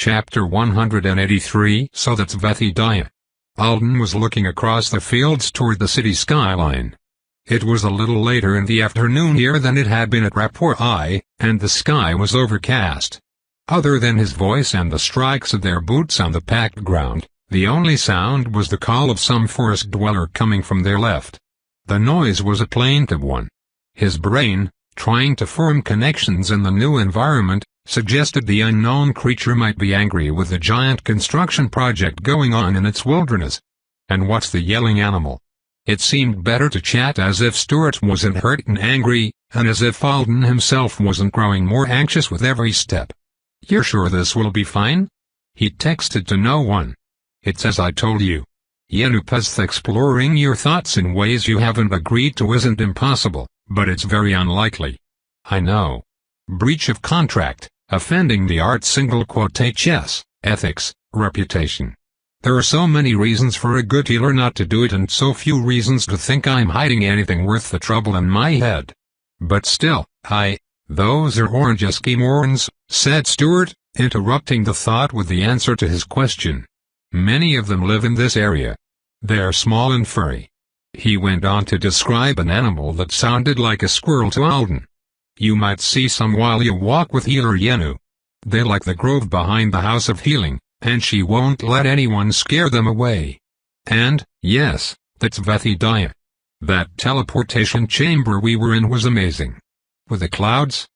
Chapter 183. So that's Vethidaya. Alden was looking across the fields toward the city skyline. It was a little later in the afternoon here than it had been at Rapport, and the sky was overcast. Other than his voice and the strikes of their boots on the packed ground, the only sound was the call of some forest dweller coming from their left. The noise was a plaintive one. His brain, trying to form connections in the new environment, suggested the unknown creature might be angry with the giant construction project going on in its wilderness. And what's the yelling animal? It seemed better to chat as if Stuart wasn't hurt and angry, and as if Alden himself wasn't growing more anxious with every step. "You're sure this will be fine?" He texted to no one. "It's as I told you. Exploring your thoughts in ways you haven't agreed to isn't impossible, but it's very unlikely. I know. Breach of contract, offending the art *chess, ethics, reputation. There are so many reasons for a good healer not to do it and so few reasons to think I'm hiding anything worth the trouble in my head. But still, those are orange Eskimorans," said Stuart, interrupting the thought with the answer to his question. "Many of them live in this area. They're small and furry." He went on to describe an animal that sounded like a squirrel to Alden. "You might see some while you walk with healer Yenu. They like the grove behind the House of Healing, and she won't let anyone scare them away. And, yes, that's Vethidaya. That teleportation chamber we were in was amazing. With the clouds?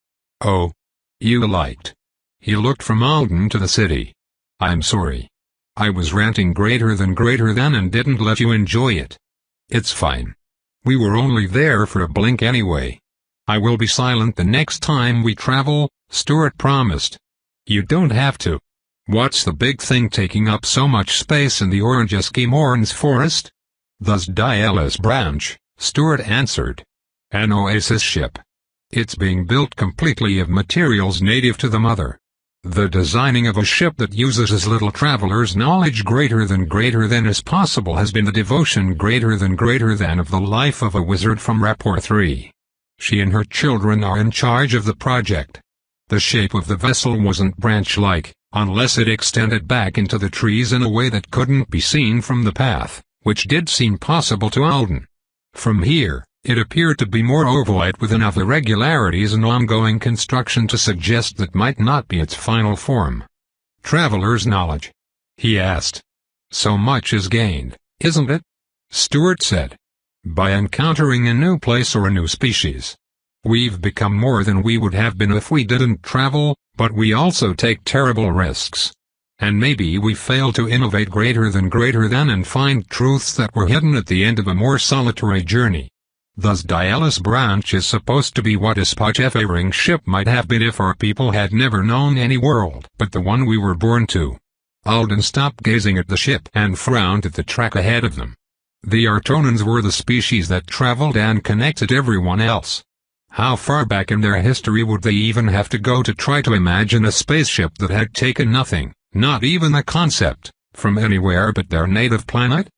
Oh. You liked." He looked from Alden to the city. "I'm sorry. I was ranting greater than and didn't let you enjoy it. It's fine. We were only there for a blink anyway. I will be silent the next time we travel," Stuart promised. "You don't have to. What's the big thing taking up so much space in the orange Eskimorans forest?" "Thus Diala's branch," Stuart answered. "An oasis ship. It's being built completely of materials native to the mother. The designing of a ship that uses as little traveler's knowledge greater than is possible has been the devotion greater than of the life of a wizard from Rapport 3. She and her children are in charge of the project. The shape of the vessel wasn't branch-like, unless it extended back into the trees in a way that couldn't be seen from the path, which did seem possible to Alden. From here, it appeared to be more ovoid with enough irregularities and ongoing construction to suggest that might not be its final form. "Traveler's knowledge?" he asked. "So much is gained, isn't it?" Stuart said. "By encountering a new place or a new species. We've become more than we would have been if we didn't travel, but we also take terrible risks. And maybe we fail to innovate greater than and find truths that were hidden at the end of a more solitary journey. Thus Diala's branch is supposed to be what a spacefaring ship might have been if our people had never known any world but the one we were born to." Alden stopped gazing at the ship and frowned at the track ahead of them. The Artonans were the species that traveled and connected everyone else. How far back in their history would they even have to go to try to imagine a spaceship that had taken nothing, not even a concept, from anywhere but their native planet?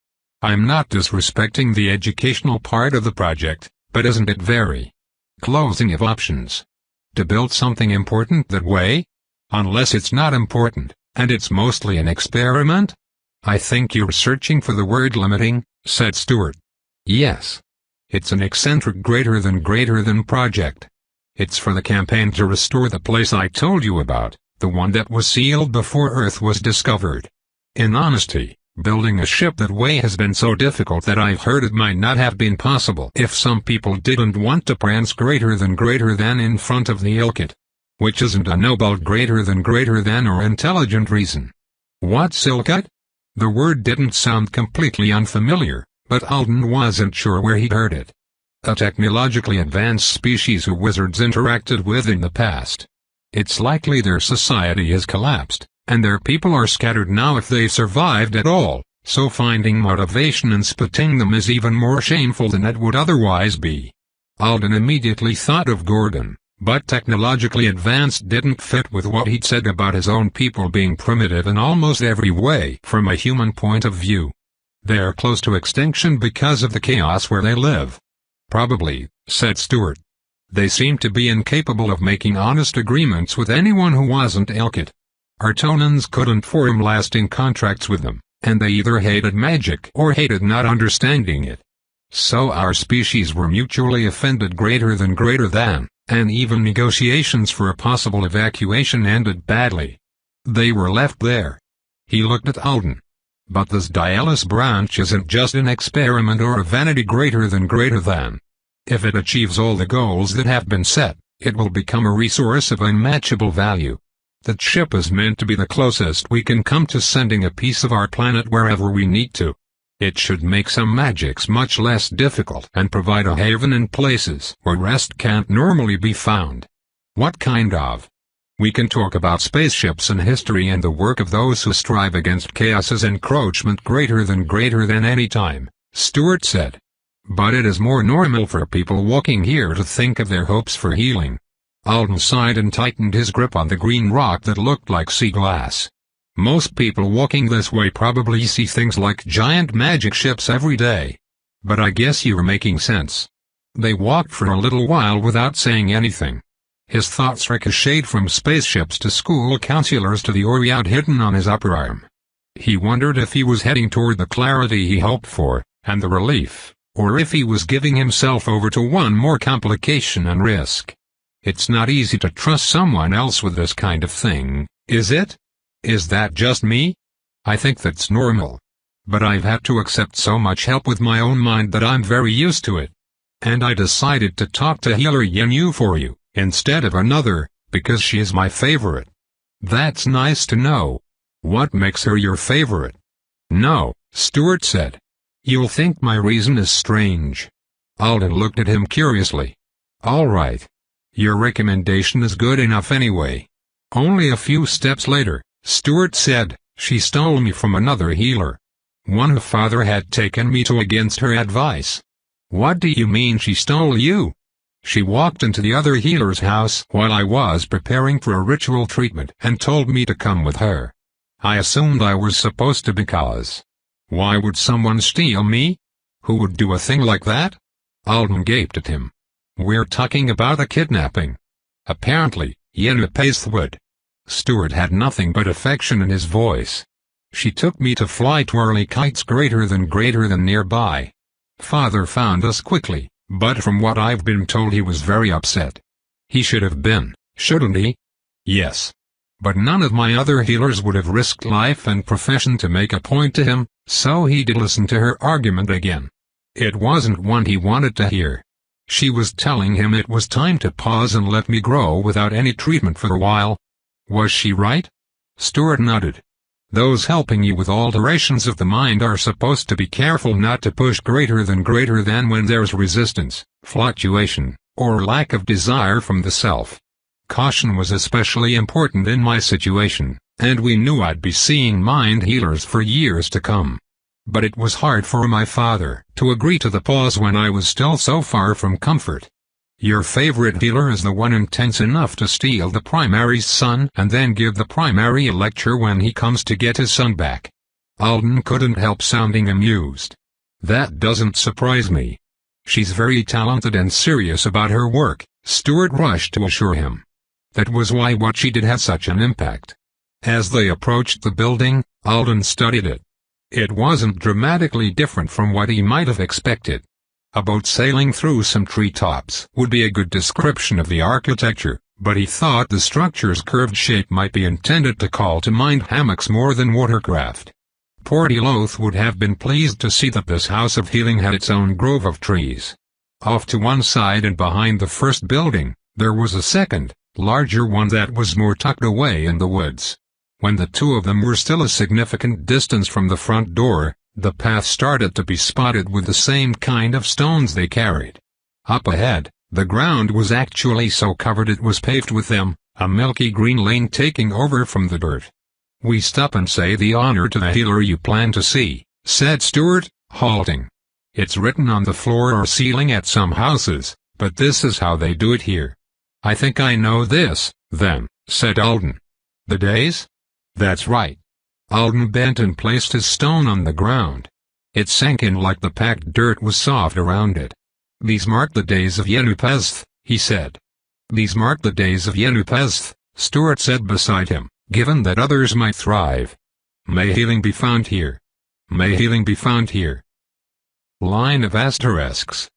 I'm not disrespecting the educational part of the project, but isn't it very closing of options? To build something important that way? Unless it's not important, and it's mostly an experiment? "I think you're searching for the word limiting," said Stuart. "Yes. It's an eccentric greater than project. It's for the campaign to restore the place I told you about, the one that was sealed before Earth was discovered. In honesty, building a ship that way has been so difficult that I've heard it might not have been possible if some people didn't want to prance greater than in front of the Ilkit. Which isn't a noble greater than or intelligent reason." "What's Ilkit?" The word didn't sound completely unfamiliar, but Alden wasn't sure where he'd heard it. "A technologically advanced species who wizards interacted with in the past. It's likely their society has collapsed, and their people are scattered now if they survived at all, so finding motivation and spitting them is even more shameful than it would otherwise be." Alden immediately thought of Gordon, but technologically advanced didn't fit with what he'd said about his own people being primitive in almost every way from a human point of view. "They're close to extinction because of the chaos where they live." "Probably," said Stuart. "They seem to be incapable of making honest agreements with anyone who wasn't Ilkit. Artonans couldn't form lasting contracts with them, and they either hated magic or hated not understanding it. So our species were mutually offended greater than, and even negotiations for a possible evacuation ended badly. They were left there. He looked at Alden. But this Dialis branch isn't just an experiment or a vanity greater than. If it achieves all the goals that have been set, it will become a resource of unmatchable value. That ship is meant to be the closest we can come to sending a piece of our planet wherever we need to. It should make some magics much less difficult and provide a haven in places where rest can't normally be found. What kind of? We can talk about spaceships and history and the work of those who strive against chaos's encroachment greater than any time, Stuart said. But it is more normal for people walking here to think of their hopes for healing. Alden sighed and tightened his grip on the green rock that looked like sea glass. Most people walking this way probably see things like giant magic ships every day. But I guess you're making sense. They walked for a little while without saying anything. His thoughts ricocheted from spaceships to school counselors to the aureate hidden on his upper arm. He wondered if he was heading toward the clarity he hoped for, and the relief, or if he was giving himself over to one more complication and risk. It's not easy to trust someone else with this kind of thing, is it? Is that just me? I think that's normal. But I've had to accept so much help with my own mind that I'm very used to it. And I decided to talk to Healer Yenyu for you, instead of another, because she is my favorite. That's nice to know. What makes her your favorite? No, Stuart said. You'll think my reason is strange. Alden looked at him curiously. All right. Your recommendation is good enough anyway. Only a few steps later, Stuart said, she stole me from another healer. One who Father had taken me to against her advice. What do you mean she stole you? She walked into the other healer's house while I was preparing for a ritual treatment and told me to come with her. I assumed I was supposed to because. Why would someone steal me? Who would do a thing like that? Alden gaped at him. We're talking about a kidnapping. Apparently, Yenna would. Stuart had nothing but affection in his voice. She took me to fly twirly kites greater than nearby. Father found us quickly, but from what I've been told he was very upset. He should have been, shouldn't he? Yes. But none of my other healers would have risked life and profession to make a point to him, so he did listen to her argument again. It wasn't one he wanted to hear. She was telling him it was time to pause and let me grow without any treatment for a while. Was she right? Stuart nodded. Those helping you with alterations of the mind are supposed to be careful not to push greater than when there's resistance, fluctuation, or lack of desire from the self. Caution was especially important in my situation, and we knew I'd be seeing mind healers for years to come. But it was hard for my father to agree to the pause when I was still so far from comfort. Your favorite healer is the one intense enough to steal the primary's son and then give the primary a lecture when he comes to get his son back. Alden couldn't help sounding amused. That doesn't surprise me. She's very talented and serious about her work, Stuart rushed to assure him. That was why what she did had such an impact. As they approached the building, Alden studied it. It wasn't dramatically different from what he might have expected. A boat sailing through some treetops would be a good description of the architecture, but he thought the structure's curved shape might be intended to call to mind hammocks more than watercraft. Portiloth would have been pleased to see that this house of healing had its own grove of trees. Off to one side and behind the first building, there was a second, larger one that was more tucked away in the woods. When the two of them were still a significant distance from the front door, the path started to be spotted with the same kind of stones they carried. Up ahead, the ground was actually so covered it was paved with them, a milky green lane taking over from the dirt. We stop and say the honor to the healer you plan to see, said Stuart, halting. It's written on the floor or ceiling at some houses, but this is how they do it here. I think I know this, then, said Alden. The days? That's right. Alden bent and placed his stone on the ground. It sank in like the packed dirt was soft around it. These mark the days of Yenupesth, he said. These mark the days of Yenupesth, Stuart said beside him, given that others might thrive. May healing be found here. May healing be found here. Line of asterisks.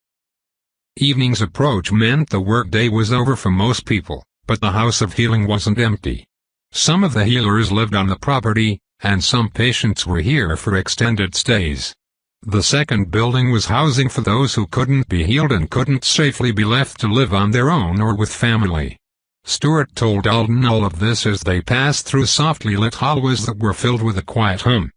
Evening's approach meant the workday was over for most people, but the house of healing wasn't empty. Some of the healers lived on the property, and some patients were here for extended stays. The second building was housing for those who couldn't be healed and couldn't safely be left to live on their own or with family. Stuart told Alden all of this as they passed through softly lit hallways that were filled with a quiet hum.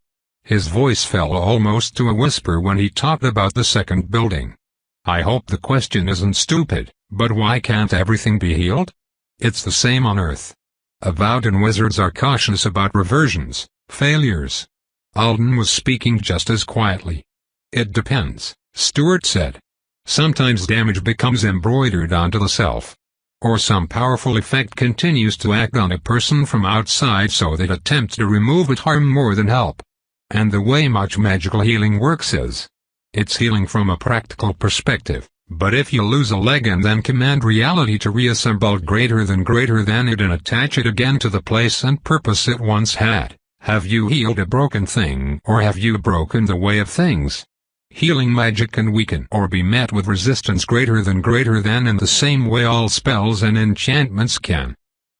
His voice fell almost to a whisper when he talked about the second building. I hope the question isn't stupid, but why can't everything be healed? It's the same on Earth. Avowed wizards are cautious about reversions, failures. Alden was speaking just as quietly. It depends, Stuart said. Sometimes damage becomes embroidered onto the self. Or some powerful effect continues to act on a person from outside so that attempts to remove it harm more than help. And the way much magical healing works is, it's healing from a practical perspective, but if you lose a leg and then command reality to reassemble greater than it and attach it again to the place and purpose it once had, have you healed a broken thing or have you broken the way of things? Healing magic can weaken or be met with resistance greater than in the same way all spells and enchantments can.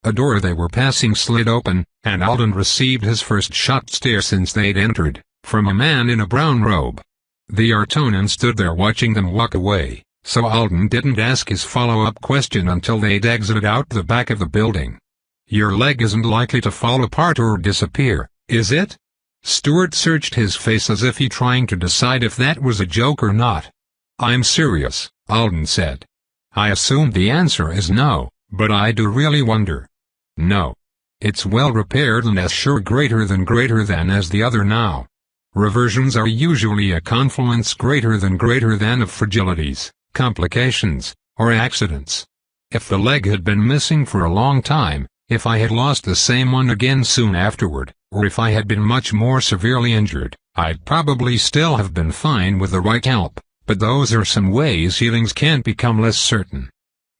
A door they were passing slid open, and Alden received his first shocked stare since they'd entered, from a man in a brown robe. The Artonan stood there watching them walk away, so Alden didn't ask his follow-up question until they'd exited out the back of the building. Your leg isn't likely to fall apart or disappear, is it? Stuart searched his face as if he trying to decide if that was a joke or not. I'm serious, Alden said. I assumed the answer is no, but I do really wonder. No. It's well repaired and as sure greater than as the other now. Reversions are usually a confluence greater than of fragilities, complications, or accidents. If the leg had been missing for a long time, if I had lost the same one again soon afterward, or if I had been much more severely injured, I'd probably still have been fine with the right help, but those are some ways healings can become less certain.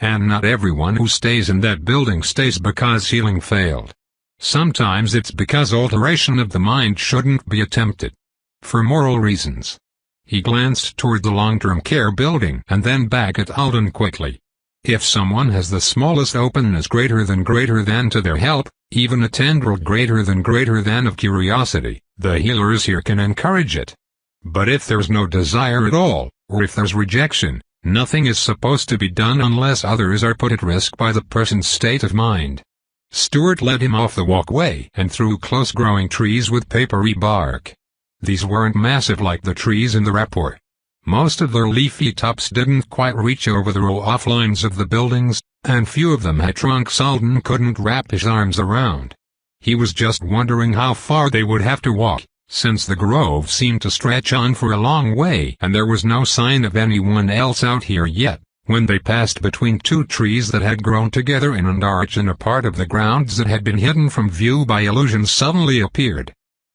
And not everyone who stays in that building stays because healing failed. Sometimes it's because alteration of the mind shouldn't be attempted. For moral reasons. He glanced toward the long-term care building and then back at Alden quickly. If someone has the smallest openness greater than to their help, even a tendril greater than of curiosity, the healers here can encourage it. But if there's no desire at all, or if there's rejection, nothing is supposed to be done unless others are put at risk by the person's state of mind. Stuart led him off the walkway and through close-growing trees with papery bark. These weren't massive like the trees in the rapport. Most of their leafy tops didn't quite reach over the row-off lines of the buildings, and few of them had trunks Alden couldn't wrap his arms around. He was just wondering how far they would have to walk, since the grove seemed to stretch on for a long way and there was no sign of anyone else out here yet, when they passed between two trees that had grown together in an arch and a part of the grounds that had been hidden from view by illusion suddenly appeared.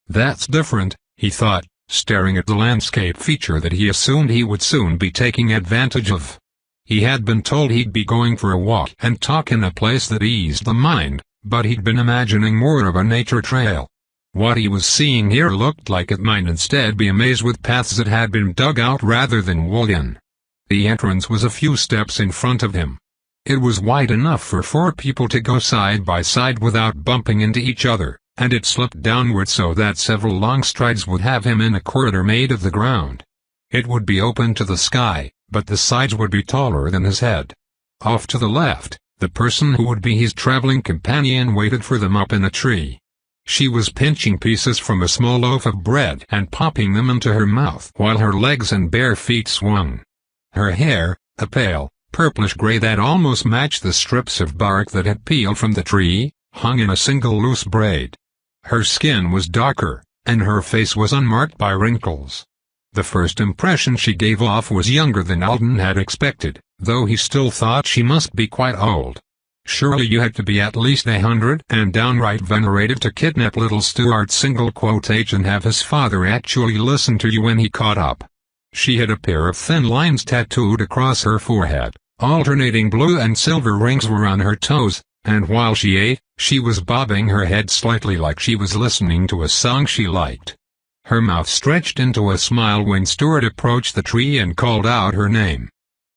That's different, he thought, staring at the landscape feature that he assumed he would soon be taking advantage of. He had been told he'd be going for a walk and talk in a place that eased the mind, but he'd been imagining more of a nature trail. What he was seeing here looked like it might instead be a maze with paths that had been dug out rather than walled in. The entrance was a few steps in front of him. It was wide enough for 4 people to go side by side without bumping into each other, and it sloped downward so that several long strides would have him in a corridor made of the ground. It would be open to the sky, but the sides would be taller than his head. Off to the left, the person who would be his traveling companion waited for them up in a tree. She was pinching pieces from a small loaf of bread and popping them into her mouth while her legs and bare feet swung. Her hair, a pale, purplish gray that almost matched the strips of bark that had peeled from the tree, hung in a single loose braid. Her skin was darker, and her face was unmarked by wrinkles. The first impression she gave off was younger than Alden had expected, though he still thought she must be quite old. Surely you had to be at least 100 and downright venerated to kidnap little Stuart and have his father actually listen to you when he caught up. She had a pair of thin lines tattooed across her forehead, alternating blue and silver rings were on her toes, and while she ate, she was bobbing her head slightly like she was listening to a song she liked. Her mouth stretched into a smile when Stuart approached the tree and called out her name.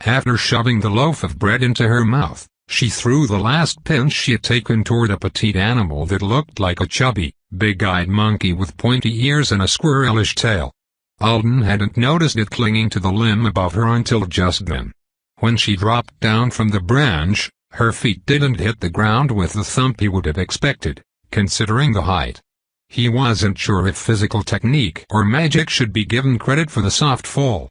After shoving the loaf of bread into her mouth, she threw the last pinch she had taken toward a petite animal that looked like a chubby, big-eyed monkey with pointy ears and a squirrelish tail. Alden hadn't noticed it clinging to the limb above her until just then. When she dropped down from the branch, her feet didn't hit the ground with the thump he would have expected, considering the height. He wasn't sure if physical technique or magic should be given credit for the soft fall.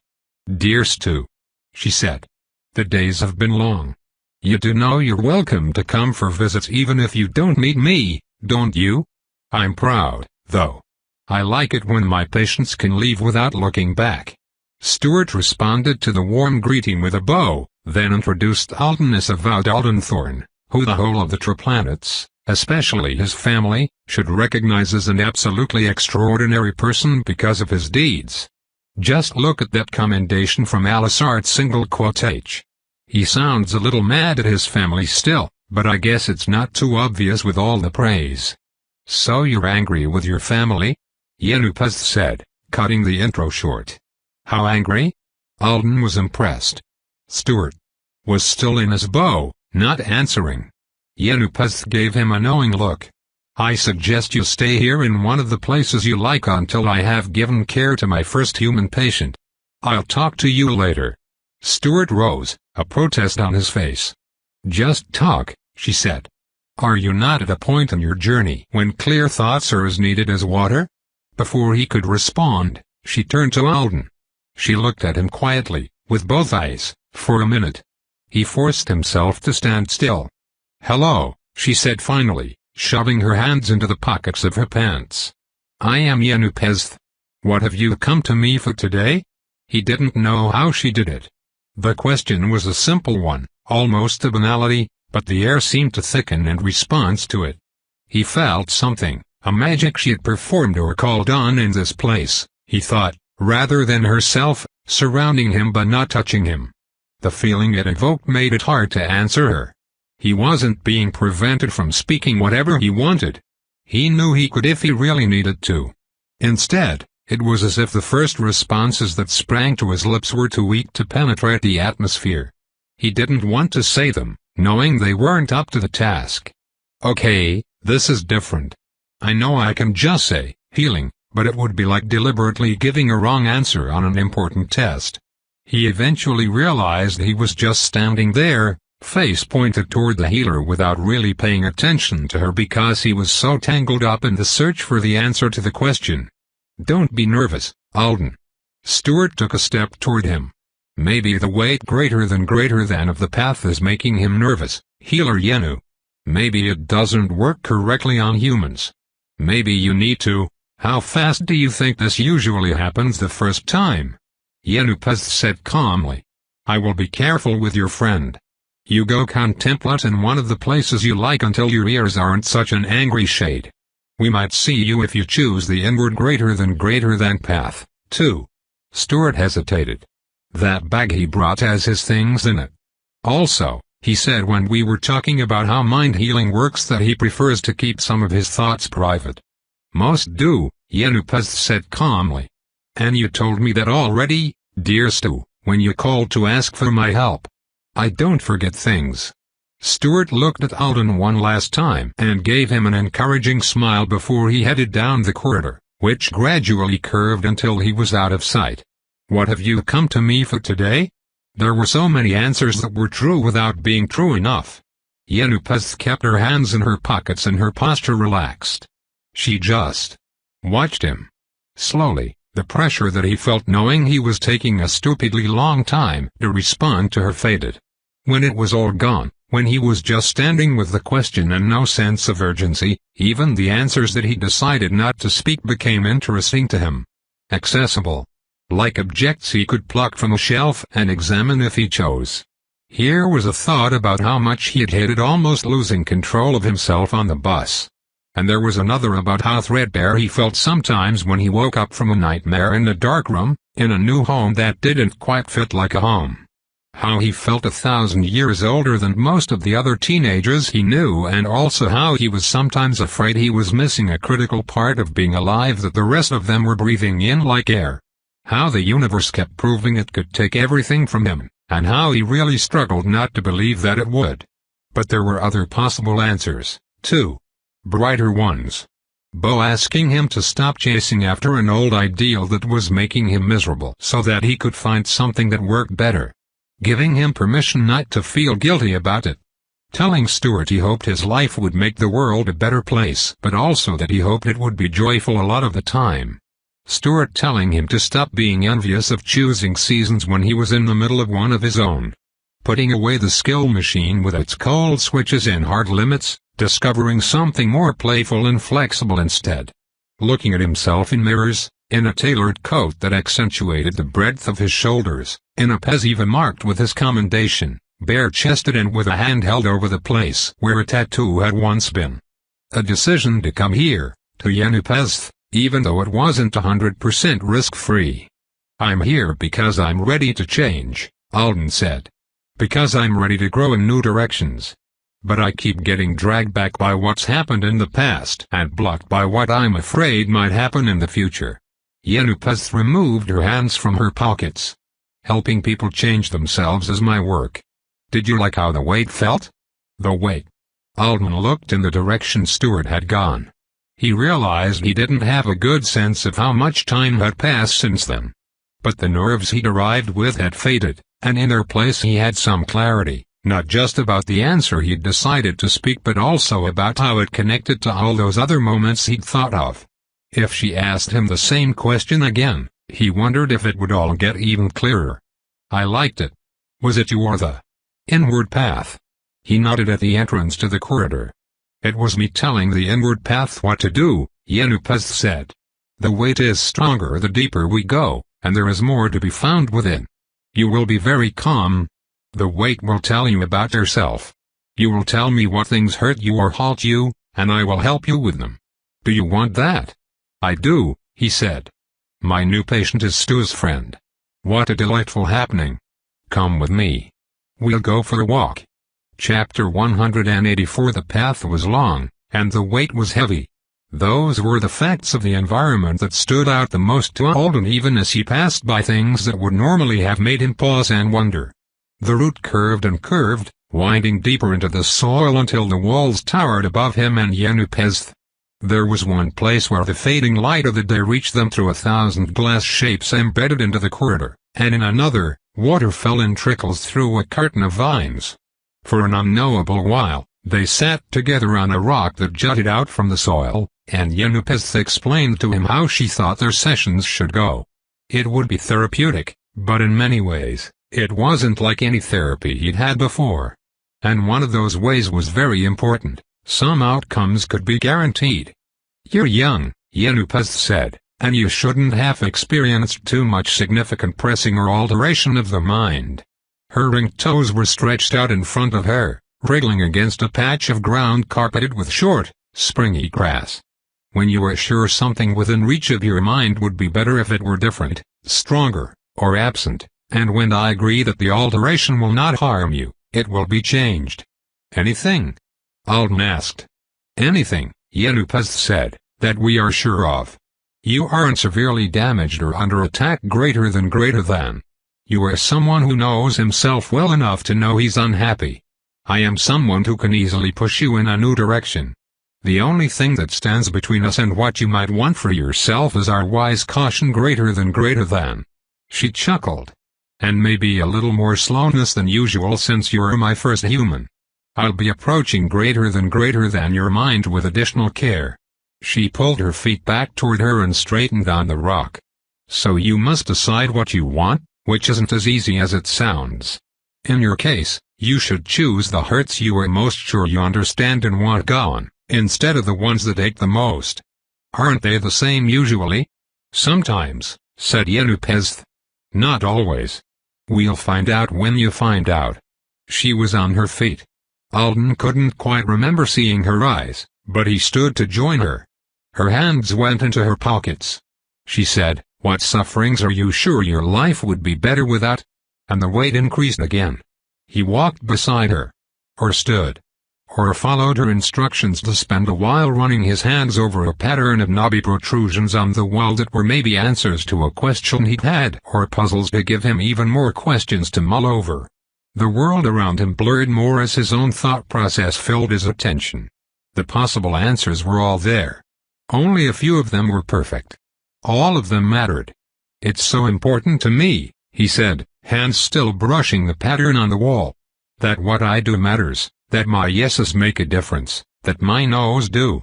"Dear Stu," she said. "The days have been long. You do know you're welcome to come for visits even if you don't meet me, don't you? I'm proud, though. I like it when my patients can leave without looking back." Stuart responded to the warm greeting with a bow, then introduced Alden as avowed Aldenthorn, who the whole of the Triplanets, especially his family, should recognize as an absolutely extraordinary person because of his deeds. Just look at that commendation from Alice Art single quote H. He sounds a little mad at his family still, but I guess it's not too obvious with all the praise. "So you're angry with your family?" Yenupaz said, cutting the intro short. "How angry?" Alden was impressed. Stuart was still in his bow, not answering. Yenupaz gave him a knowing look. "I suggest you stay here in one of the places you like until I have given care to my first human patient. I'll talk to you later." Stuart rose, a protest on his face. "Just talk," she said. "Are you not at a point in your journey when clear thoughts are as needed as water?" Before he could respond, she turned to Alden. She looked at him quietly, with both eyes, for a minute. He forced himself to stand still. "Hello," she said finally, shoving her hands into the pockets of her pants. "I am Yenupez. What have you come to me for today?" He didn't know how she did it. The question was a simple one, almost a banality, but the air seemed to thicken in response to it. He felt something, a magic she had performed or called on in this place, he thought, rather than herself, surrounding him but not touching him. The feeling it evoked made it hard to answer her. He wasn't being prevented from speaking whatever he wanted. He knew he could if he really needed to. Instead, it was as if the first responses that sprang to his lips were too weak to penetrate the atmosphere. He didn't want to say them, knowing they weren't up to the task. "Okay, this is different. I know I can just say, healing, but it would be like deliberately giving a wrong answer on an important test." He eventually realized he was just standing there, face pointed toward the healer without really paying attention to her because he was so tangled up in the search for the answer to the question. "Don't be nervous, Alden." Stuart took a step toward him. "Maybe the weight greater than of the path is making him nervous, Healer Yenu. Maybe it doesn't work correctly on humans. Maybe you need to. How fast do you think this usually happens the first time?" Yenupaz said calmly. "I will be careful with your friend. You go contemplate in one of the places you like until your ears aren't such an angry shade. We might see you if you choose the inward greater than path, too." Stuart hesitated. "That bag he brought has his things in it. Also, he said when we were talking about how mind healing works that he prefers to keep some of his thoughts private." "Most do," Yenupaz said calmly. "And you told me that already, dear Stu, when you called to ask for my help. I don't forget things." Stuart looked at Alden one last time and gave him an encouraging smile before he headed down the corridor, which gradually curved until he was out of sight. "What have you come to me for today?" There were so many answers that were true without being true enough. Yenupaz kept her hands in her pockets and her posture relaxed. She just watched him. Slowly, the pressure that he felt knowing he was taking a stupidly long time to respond to her faded. When it was all gone, when he was just standing with the question and no sense of urgency, even the answers that he decided not to speak became interesting to him. Accessible. Like objects he could pluck from a shelf and examine if he chose. Here was a thought about how much he had hated almost losing control of himself on the bus. And there was another about how threadbare he felt sometimes when he woke up from a nightmare in a dark room, in a new home that didn't quite fit like a home. how he felt 1,000 years older than most of the other teenagers he knew, and also how he was sometimes afraid he was missing a critical part of being alive that the rest of them were breathing in like air. How the universe kept proving it could take everything from him, and how he really struggled not to believe that it would. But there were other possible answers, too. Brighter ones. Bo asking him to stop chasing after an old ideal that was making him miserable so that he could find something that worked better. Giving him permission not to feel guilty about it. Telling Stuart he hoped his life would make the world a better place, but also that he hoped it would be joyful a lot of the time. Stuart telling him to stop being envious of choosing seasons when he was in the middle of one of his own. Putting away the skill machine with its cold switches and hard limits, discovering something more playful and flexible instead. Looking at himself in mirrors, in a tailored coat that accentuated the breadth of his shoulders, in a pezeva marked with his commendation, bare-chested and with a hand held over the place where a tattoo had once been. A decision to come here, to Yenupezth, even though it wasn't 100% risk-free. I'm here because I'm ready to change, Alden said. Because I'm ready to grow in new directions. But I keep getting dragged back by what's happened in the past and blocked by what I'm afraid might happen in the future. Yenupezth removed her hands from her pockets. Helping people change themselves is my work. Did you like how the weight felt? The weight. Alden looked in the direction Stuart had gone. He realized he didn't have a good sense of how much time had passed since then. But the nerves he'd arrived with had faded, and in their place he had some clarity, not just about the answer he'd decided to speak but also about how it connected to all those other moments he'd thought of. If she asked him the same question again, he wondered if it would all get even clearer. I liked it. Was it you or the inward path? He nodded at the entrance to the corridor. It was me telling the inward path what to do, Yenupezth said. The weight is stronger the deeper we go, and there is more to be found within. You will be very calm. The weight will tell you about yourself. You will tell me what things hurt you or halt you, and I will help you with them. Do you want that? I do, he said. My new patient is Stu's friend. What a delightful happening. Come with me. We'll go for a walk. Chapter 184. The path was long, and the weight was heavy. Those were the facts of the environment that stood out the most to Alden even as he passed by things that would normally have made him pause and wonder. The route curved and curved, winding deeper into the soil until the walls towered above him and Yenupezth. There was one place where the fading light of the day reached them through 1,000 glass shapes embedded into the corridor, and in another, water fell in trickles through a curtain of vines. For an unknowable while, they sat together on a rock that jutted out from the soil, and Yenupezth explained to him how she thought their sessions should go. It would be therapeutic, but in many ways, it wasn't like any therapy he'd had before. And one of those ways was very important. Some outcomes could be guaranteed. You're young, Yenupezth said, and you shouldn't have experienced too much significant pressing or alteration of the mind. Her ringed toes were stretched out in front of her, wriggling against a patch of ground carpeted with short, springy grass. When you are sure something within reach of your mind would be better if it were different, stronger, or absent, and when I agree that the alteration will not harm you, it will be changed. Anything? Alden asked. Anything, Yenupezth said, that we are sure of. You aren't severely damaged or under attack greater than. You are someone who knows himself well enough to know he's unhappy. I am someone who can easily push you in a new direction. The only thing that stands between us and what you might want for yourself is our wise caution greater than. She chuckled. And maybe a little more slowness than usual since you're my first human. I'll be approaching greater than your mind with additional care. She pulled her feet back toward her and straightened on the rock. So you must decide what you want, which isn't as easy as it sounds. In your case, you should choose the hurts you are most sure you understand and want gone, instead of the ones that ache the most. Aren't they the same usually? Sometimes, said Yenupezth. Not always. We'll find out when you find out. She was on her feet. Alden couldn't quite remember seeing her eyes, but he stood to join her. Her hands went into her pockets. She said, what sufferings are you sure your life would be better without? and the weight increased again. He walked beside her, or stood, or followed her instructions to spend a while running his hands over a pattern of knobby protrusions on the wall that were maybe answers to a question he'd had, or puzzles to give him even more questions to mull over. The world around him blurred more as his own thought process filled his attention. The possible answers were all there. Only a few of them were perfect. All of them mattered. "It's so important to me," he said, hands still brushing the pattern on the wall. "That what I do matters, that my yeses make a difference, that my no's do.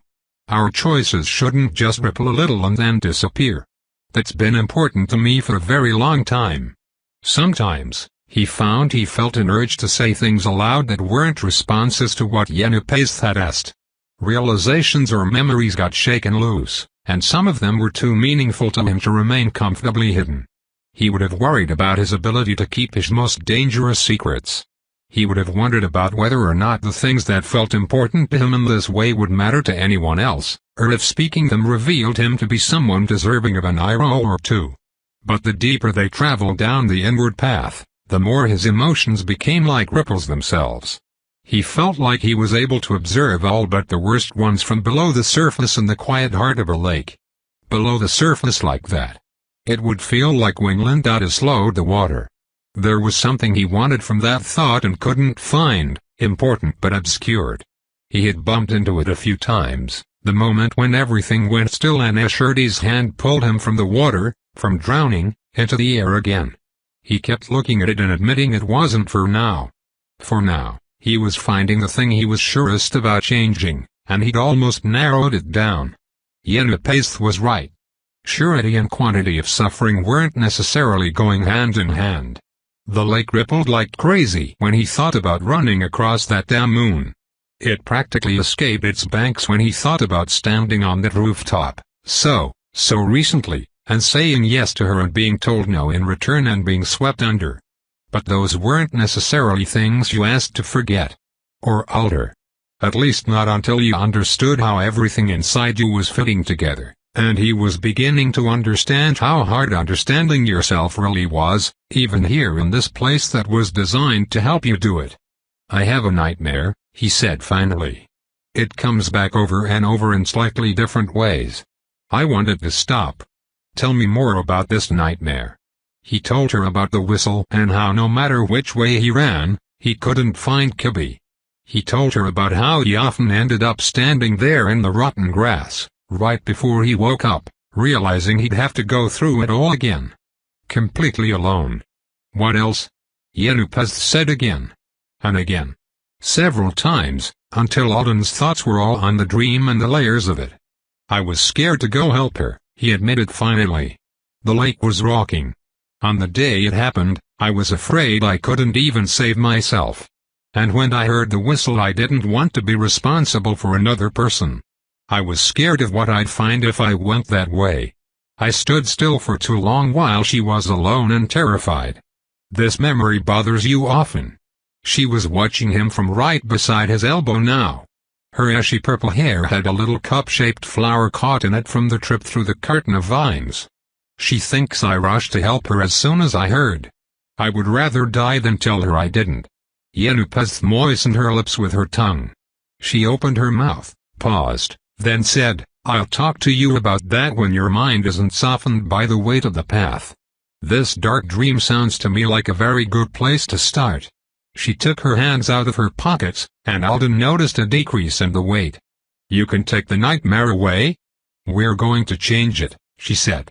Our choices shouldn't just ripple a little and then disappear. That's been important to me for a very long time." Sometimes, he found he felt an urge to say things aloud that weren't responses to what Yenupes had asked. Realizations or memories got shaken loose, and some of them were too meaningful to him to remain comfortably hidden. He would have worried about his ability to keep his most dangerous secrets. He would have wondered about whether or not the things that felt important to him in this way would matter to anyone else, or if speaking them revealed him to be someone deserving of an eye roll or two. But the deeper they traveled down the inward path, the more his emotions became like ripples themselves. He felt like he was able to observe all but the worst ones from below the surface in the quiet heart of a lake. Below the surface like that. It would feel like when Lindada slowed the water. There was something he wanted from that thought and couldn't find, important but obscured. He had bumped into it a few times, the moment when everything went still and Ashurdi's hand pulled him from the water, from drowning, into the air again. He kept looking at it and admitting it wasn't for now. For now, he was finding the thing he was surest about changing, and he'd almost narrowed it down. Yenupes was right. Surety and quantity of suffering weren't necessarily going hand in hand. The lake rippled like crazy when he thought about running across that damn moon. It practically escaped its banks when he thought about standing on that rooftop, so recently, and saying yes to her and being told no in return and being swept under. But those weren't necessarily things you asked to forget. Or alter. At least not until you understood how everything inside you was fitting together, and he was beginning to understand how hard understanding yourself really was, even here in this place that was designed to help you do it. "I have a nightmare," he said finally. "It comes back over and over in slightly different ways. I want it to stop. Tell me more about this nightmare." He told her about the whistle and how no matter which way he ran, he couldn't find Kibby. He told her about how he often ended up standing there in the rotten grass, right before he woke up, realizing he'd have to go through it all again. Completely alone. "What else?" Yenupes said again. And again. Several times, until Alden's thoughts were all on the dream and the layers of it. "I was scared to go help her," he admitted finally. "The lake was rocking. On the day it happened, I was afraid I couldn't even save myself. And when I heard the whistle I didn't want to be responsible for another person. I was scared of what I'd find if I went that way. I stood still for too long while she was alone and terrified. This memory bothers you often." She was watching him from right beside his elbow now. Her ashy purple hair had a little cup-shaped flower caught in it from the trip through the curtain of vines. "She thinks I rushed to help her as soon as I heard. I would rather die than tell her I didn't." Yenupes moistened her lips with her tongue. She opened her mouth, paused, then said, "I'll talk to you about that when your mind isn't softened by the weight of the path. This dark dream sounds to me like a very good place to start." She took her hands out of her pockets, and Alden noticed a decrease in the weight. "You can take the nightmare away?" "We're going to change it," she said.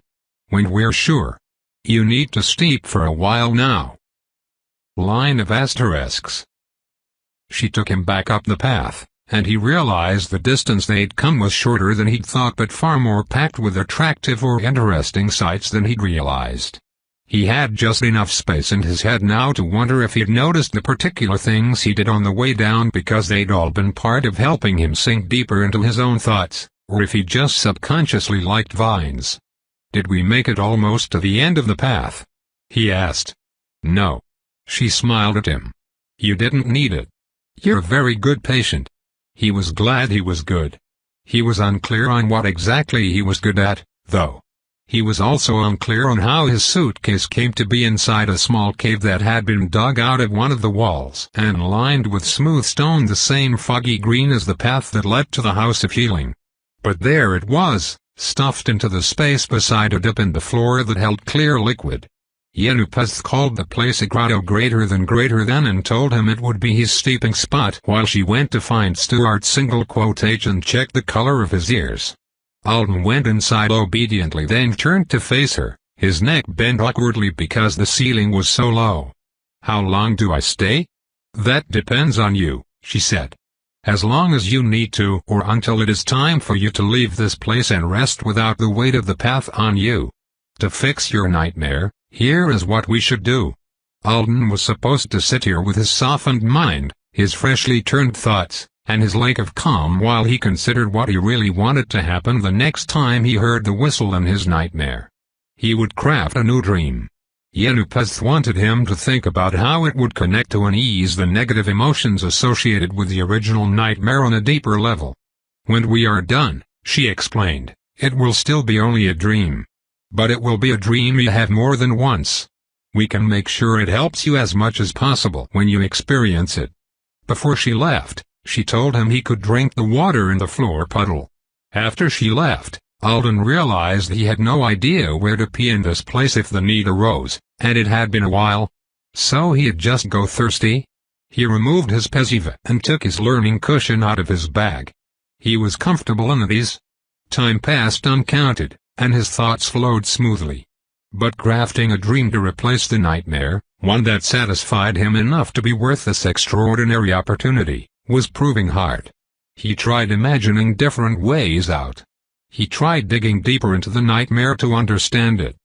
"When we're sure. You need to steep for a while now." Line of asterisks. She took him back up the path, and he realized the distance they'd come was shorter than he'd thought but far more packed with attractive or interesting sights than he'd realized. He had just enough space in his head now to wonder if he'd noticed the particular things he did on the way down because they'd all been part of helping him sink deeper into his own thoughts, or if he just subconsciously liked vines. "Did we make it almost to the end of the path?" he asked. "No." She smiled at him. "You didn't need it. You're a very good patient." He was glad he was good. He was unclear on what exactly he was good at, though. He was also unclear on how his suitcase came to be inside a small cave that had been dug out of one of the walls and lined with smooth stone, the same foggy green as the path that led to the House of Healing. But there it was, stuffed into the space beside a dip in the floor that held clear liquid. Yenupeth called the place a grotto greater than and told him it would be his sleeping spot while she went to find Stuart and check the color of his ears. Alden went inside obediently, then turned to face her, his neck bent awkwardly because the ceiling was so low. "How long do I stay?" "That depends on you," she said. "As long as you need to, or until it is time for you to leave this place and rest without the weight of the path on you. To fix your nightmare, here is what we should do." Alden was supposed to sit here with his softened mind, his freshly turned thoughts, and his lake of calm while he considered what he really wanted to happen the next time he heard the whistle in his nightmare. He would craft a new dream. Yenupeth wanted him to think about how it would connect to and ease the negative emotions associated with the original nightmare on a deeper level. "When we are done," she explained, "it will still be only a dream. But it will be a dream you have more than once. We can make sure it helps you as much as possible when you experience it." Before she left, she told him he could drink the water in the floor puddle. After she left, Alden realized he had no idea where to pee in this place if the need arose, and it had been a while. So he'd just go thirsty? He removed his Peziva and took his learning cushion out of his bag. He was comfortable and at ease. Time passed uncounted, and his thoughts flowed smoothly. But crafting a dream to replace the nightmare, one that satisfied him enough to be worth this extraordinary opportunity, was proving hard. He tried imagining different ways out. He tried digging deeper into the nightmare to understand it.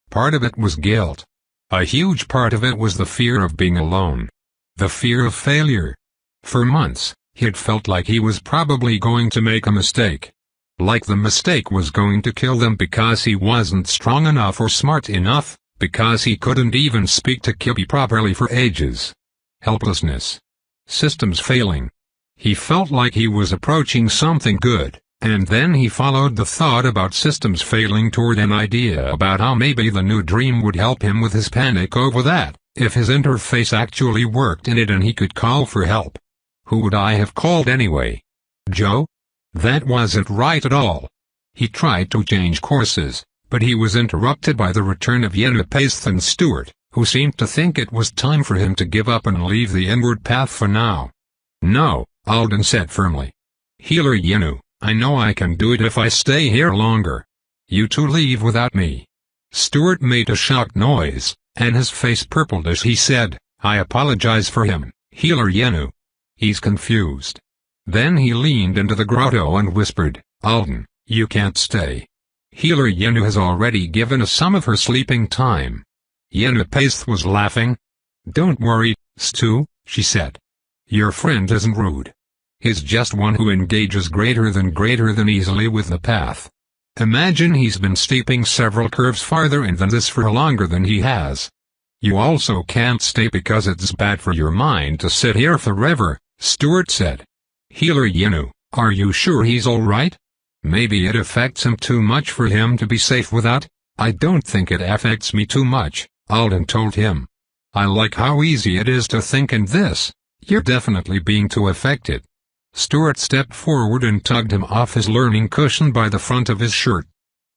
Part of it was guilt. A huge part of it was the fear of being alone. The fear of failure. For months, he'd felt like he was probably going to make a mistake. Like the mistake was going to kill them because he wasn't strong enough or smart enough, because he couldn't even speak to Kippy properly for ages. Helplessness. Systems failing. He felt like he was approaching something good, and then he followed the thought about systems failing toward an idea about how maybe the new dream would help him with his panic over that, if his interface actually worked in it and he could call for help. Who would I have called anyway? Joe? That wasn't right at all. He tried to change courses, but he was interrupted by the return of Yenupeth and Stuart, who seemed to think it was time for him to give up and leave the inward path for now. "No," Alden said firmly. "Healer Yenu, I know I can do it if I stay here longer. You two leave without me." Stuart made a shocked noise, and his face purpled as he said, "I apologize for him, Healer Yenu. He's confused." Then he leaned into the grotto and whispered, "Alden, you can't stay. Healer Yenu has already given us some of her sleeping time." Yenupeth was laughing. "Don't worry, Stu," she said. "Your friend isn't rude. He's just one who engages greater than easily with the path. Imagine he's been steeping several curves farther in than this for longer than he has. You also can't stay because it's bad for your mind to sit here forever," Stuart said. "Healer Yenu, are you sure he's alright? Maybe it affects him too much for him to be safe without." "I don't think it affects me too much," Alden told him. "I like how easy it is to think in this. You're definitely being too affected." Stuart stepped forward and tugged him off his learning cushion by the front of his shirt.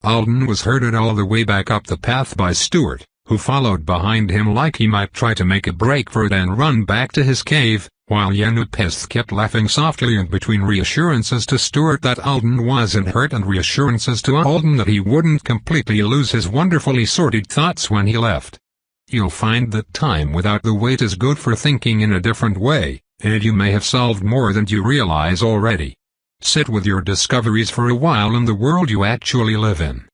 Alden was herded all the way back up the path by Stuart, who followed behind him like he might try to make a break for it and run back to his cave, while Yenupeth kept laughing softly and between reassurances to Stuart that Alden wasn't hurt and reassurances to Alden that he wouldn't completely lose his wonderfully sorted thoughts when he left. You'll find that time without the weight is good for thinking in a different way, and you may have solved more than you realize already. Sit with your discoveries for a while in the world you actually live in.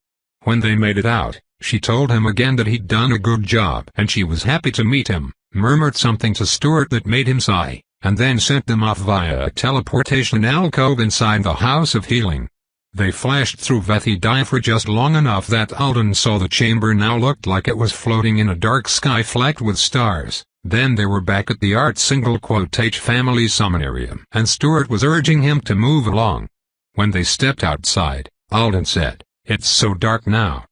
When they made it out, she told him again that he'd done a good job and she was happy to meet him, murmured something to Stuart that made him sigh, and then sent them off via a teleportation alcove inside the House of Healing. They flashed through Vethidai for just long enough that Alden saw the chamber now looked like it was floating in a dark sky flecked with stars. Then they were back at the family summonarium, and Stuart was urging him to move along. When they stepped outside, Alden said, "It's so dark now."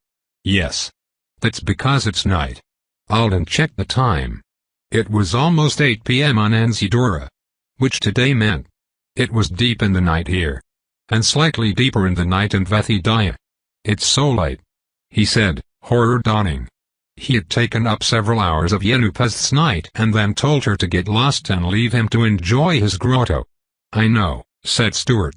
Yes. That's because it's night. Alden checked the time. It was almost 8 p.m. on Anzidora. Which today meant it was deep in the night here. And slightly deeper in the night in Vethidaya. It's so late, he said, horror dawning. He had taken up several hours of Yenupesth's night and then told her to get lost and leave him to enjoy his grotto. I know, said Stuart.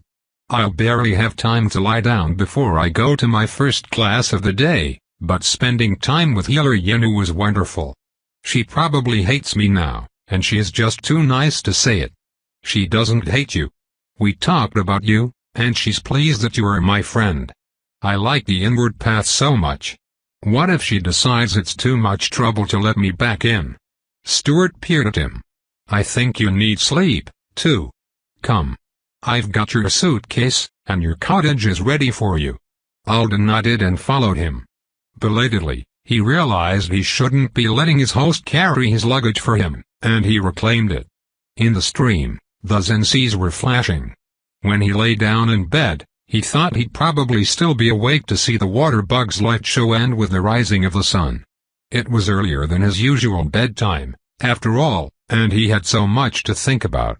I'll barely have time to lie down before I go to my first class of the day, but spending time with healer Yenu was wonderful. She probably hates me now, and she is just too nice to say it. She doesn't hate you. We talked about you, and she's pleased that you are my friend. I like the inward path so much. What if she decides it's too much trouble to let me back in? Stuart peered at him. I think you need sleep, too. Come. I've got your suitcase, and your cottage is ready for you. Alden nodded and followed him. Belatedly, he realized he shouldn't be letting his host carry his luggage for him, and he reclaimed it. In the stream, the Zenseas were flashing. When he lay down in bed, he thought he'd probably still be awake to see the water bugs' light show end with the rising of the sun. It was earlier than his usual bedtime, after all, and he had so much to think about.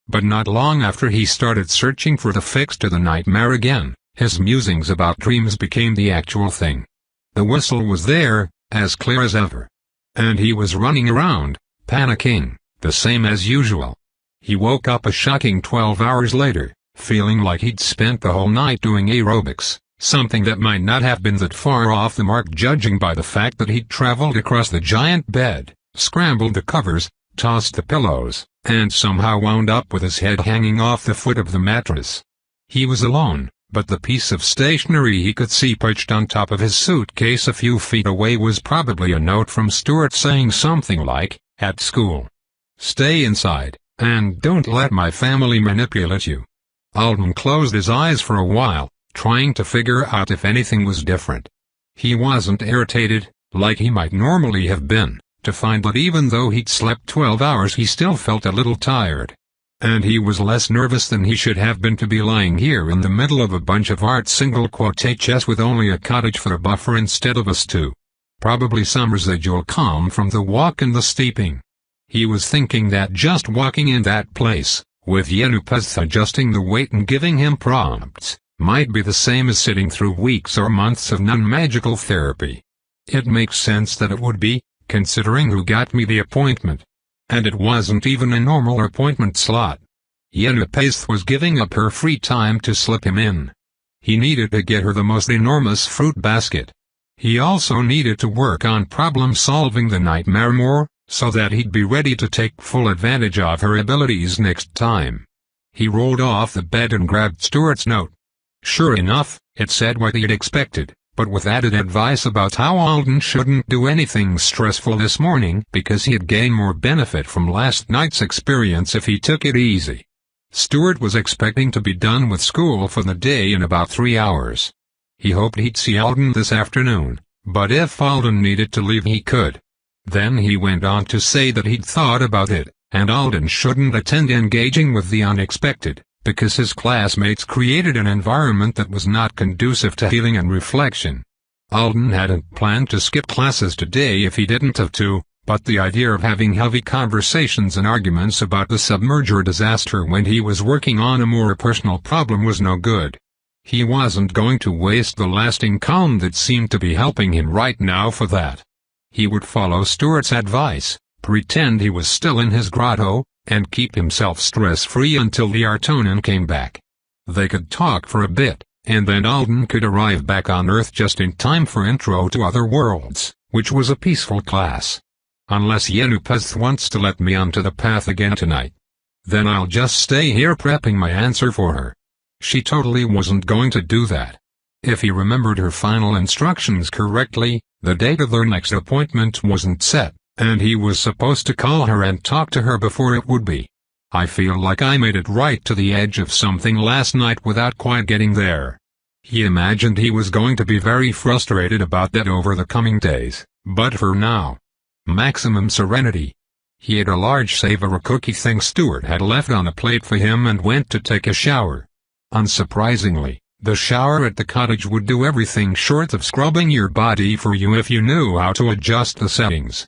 But not long after he started searching for the fix to the nightmare again, his musings about dreams became the actual thing. The whistle was there, as clear as ever. And he was running around, panicking, the same as usual. He woke up a shocking 12 hours later, feeling like he'd spent the whole night doing aerobics, something that might not have been that far off the mark judging by the fact that he'd traveled across the giant bed, scrambled the covers, tossed the pillows, and somehow wound up with his head hanging off the foot of the mattress. He was alone, but the piece of stationery he could see perched on top of his suitcase a few feet away was probably a note from Stuart saying something like, at school. Stay inside, and don't let my family manipulate you. Alden closed his eyes for a while, trying to figure out if anything was different. He wasn't irritated, like he might normally have been, to find that even though he'd slept 12 hours he still felt a little tired. And he was less nervous than he should have been to be lying here in the middle of a bunch of art single quotations with only a cottage for a buffer instead of a stew. Probably some residual calm from the walk and the steeping. He was thinking that just walking in that place, with Yenupesth adjusting the weight and giving him prompts, might be the same as sitting through weeks or months of non-magical therapy. It makes sense that it would be, considering who got me the appointment. And it wasn't even a normal appointment slot. Yenupesth was giving up her free time to slip him in. He needed to get her the most enormous fruit basket. He also needed to work on problem-solving the nightmare more, so that he'd be ready to take full advantage of her abilities next time. He rolled off the bed and grabbed Stuart's note. Sure enough, it said what he'd expected, but with added advice about how Alden shouldn't do anything stressful this morning because he'd gain more benefit from last night's experience if he took it easy. Stuart was expecting to be done with school for the day in about 3 hours. He hoped he'd see Alden this afternoon, but if Alden needed to leave he could. Then he went on to say that he'd thought about it, and Alden shouldn't attend engaging with the unexpected, because his classmates created an environment that was not conducive to healing and reflection. Alden hadn't planned to skip classes today if he didn't have to, but the idea of having heavy conversations and arguments about the submerger disaster when he was working on a more personal problem was no good. He wasn't going to waste the lasting calm that seemed to be helping him right now for that. He would follow Stuart's advice, pretend he was still in his grotto, and keep himself stress-free until the Artonan came back. They could talk for a bit, and then Alden could arrive back on Earth just in time for Intro to Other Worlds, which was a peaceful class. Unless Yenupesth wants to let me onto the path again tonight. Then I'll just stay here prepping my answer for her. She totally wasn't going to do that. If he remembered her final instructions correctly, the date of their next appointment wasn't set, and he was supposed to call her and talk to her before it would be. I feel like I made it right to the edge of something last night without quite getting there. He imagined he was going to be very frustrated about that over the coming days, but for now, maximum serenity. He ate a large savory cookie thing Stuart had left on a plate for him and went to take a shower. Unsurprisingly, The shower at the cottage would do everything short of scrubbing your body for you if you knew how to adjust the settings.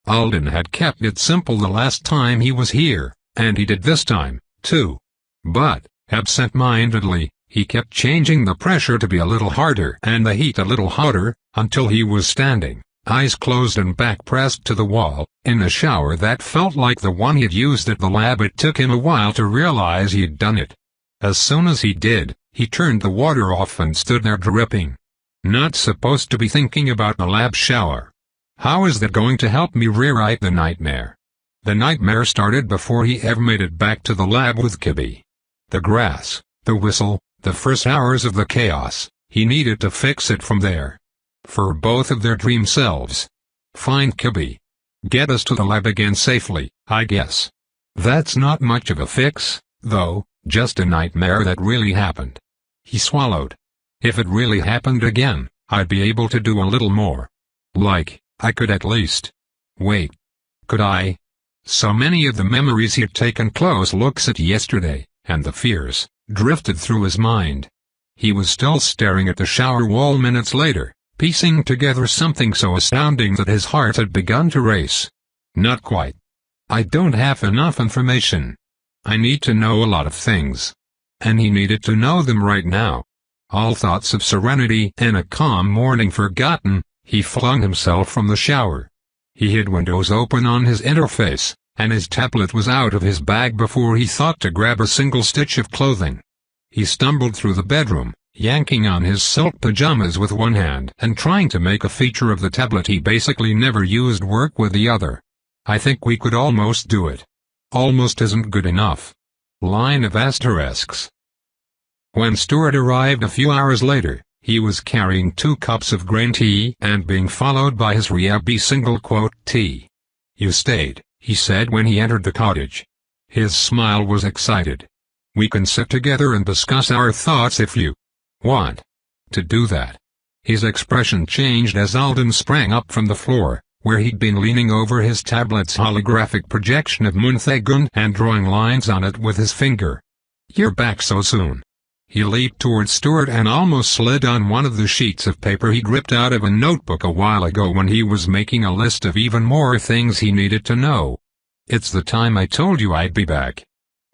Alden had kept it simple the last time he was here, and he did this time, too. But, absent-mindedly, he kept changing the pressure to be a little harder and the heat a little hotter, until he was standing, eyes closed and back pressed to the wall, in a shower that felt like the one he'd used at the lab. It took him a while to realize he'd done it. As soon as he did, he turned the water off and stood there dripping. Not supposed to be thinking about the lab shower. How is that going to help me rewrite the nightmare? The nightmare started before he ever made it back to the lab with Kibby. The grass, the whistle, the first hours of the chaos, he needed to fix it from there. For both of their dream selves. Find Kibby. Get us to the lab again safely, I guess. That's not much of a fix, though, just a nightmare that really happened. He swallowed. If it really happened again, I'd be able to do a little more. Like, I could at least. Wait. Could I? So many of the memories he'd taken close looks at yesterday, and the fears, drifted through his mind. He was still staring at the shower wall minutes later, piecing together something so astounding that his heart had begun to race. Not quite. I don't have enough information. I need to know a lot of things. And he needed to know them right now. All thoughts of serenity and a calm morning forgotten, he flung himself from the shower. He had windows open on his interface, and his tablet was out of his bag before he thought to grab a single stitch of clothing. He stumbled through the bedroom, yanking on his silk pajamas with one hand and trying to make a feature of the tablet he basically never used work with the other. I think we could almost do it. Almost isn't good enough. Line of asterisks. When Stuart arrived a few hours later, he was carrying 2 cups of green tea and being followed by his Riabi tea. You stayed, he said when he entered the cottage. His smile was excited. We can sit together and discuss our thoughts if you want to do that. His expression changed as Alden sprang up from the floor, where he'd been leaning over his tablet's holographic projection of Munthagund and drawing lines on it with his finger. You're back so soon. He leaped towards Stuart and almost slid on one of the sheets of paper he'd ripped out of a notebook a while ago when he was making a list of even more things he needed to know. It's the time I told you I'd be back.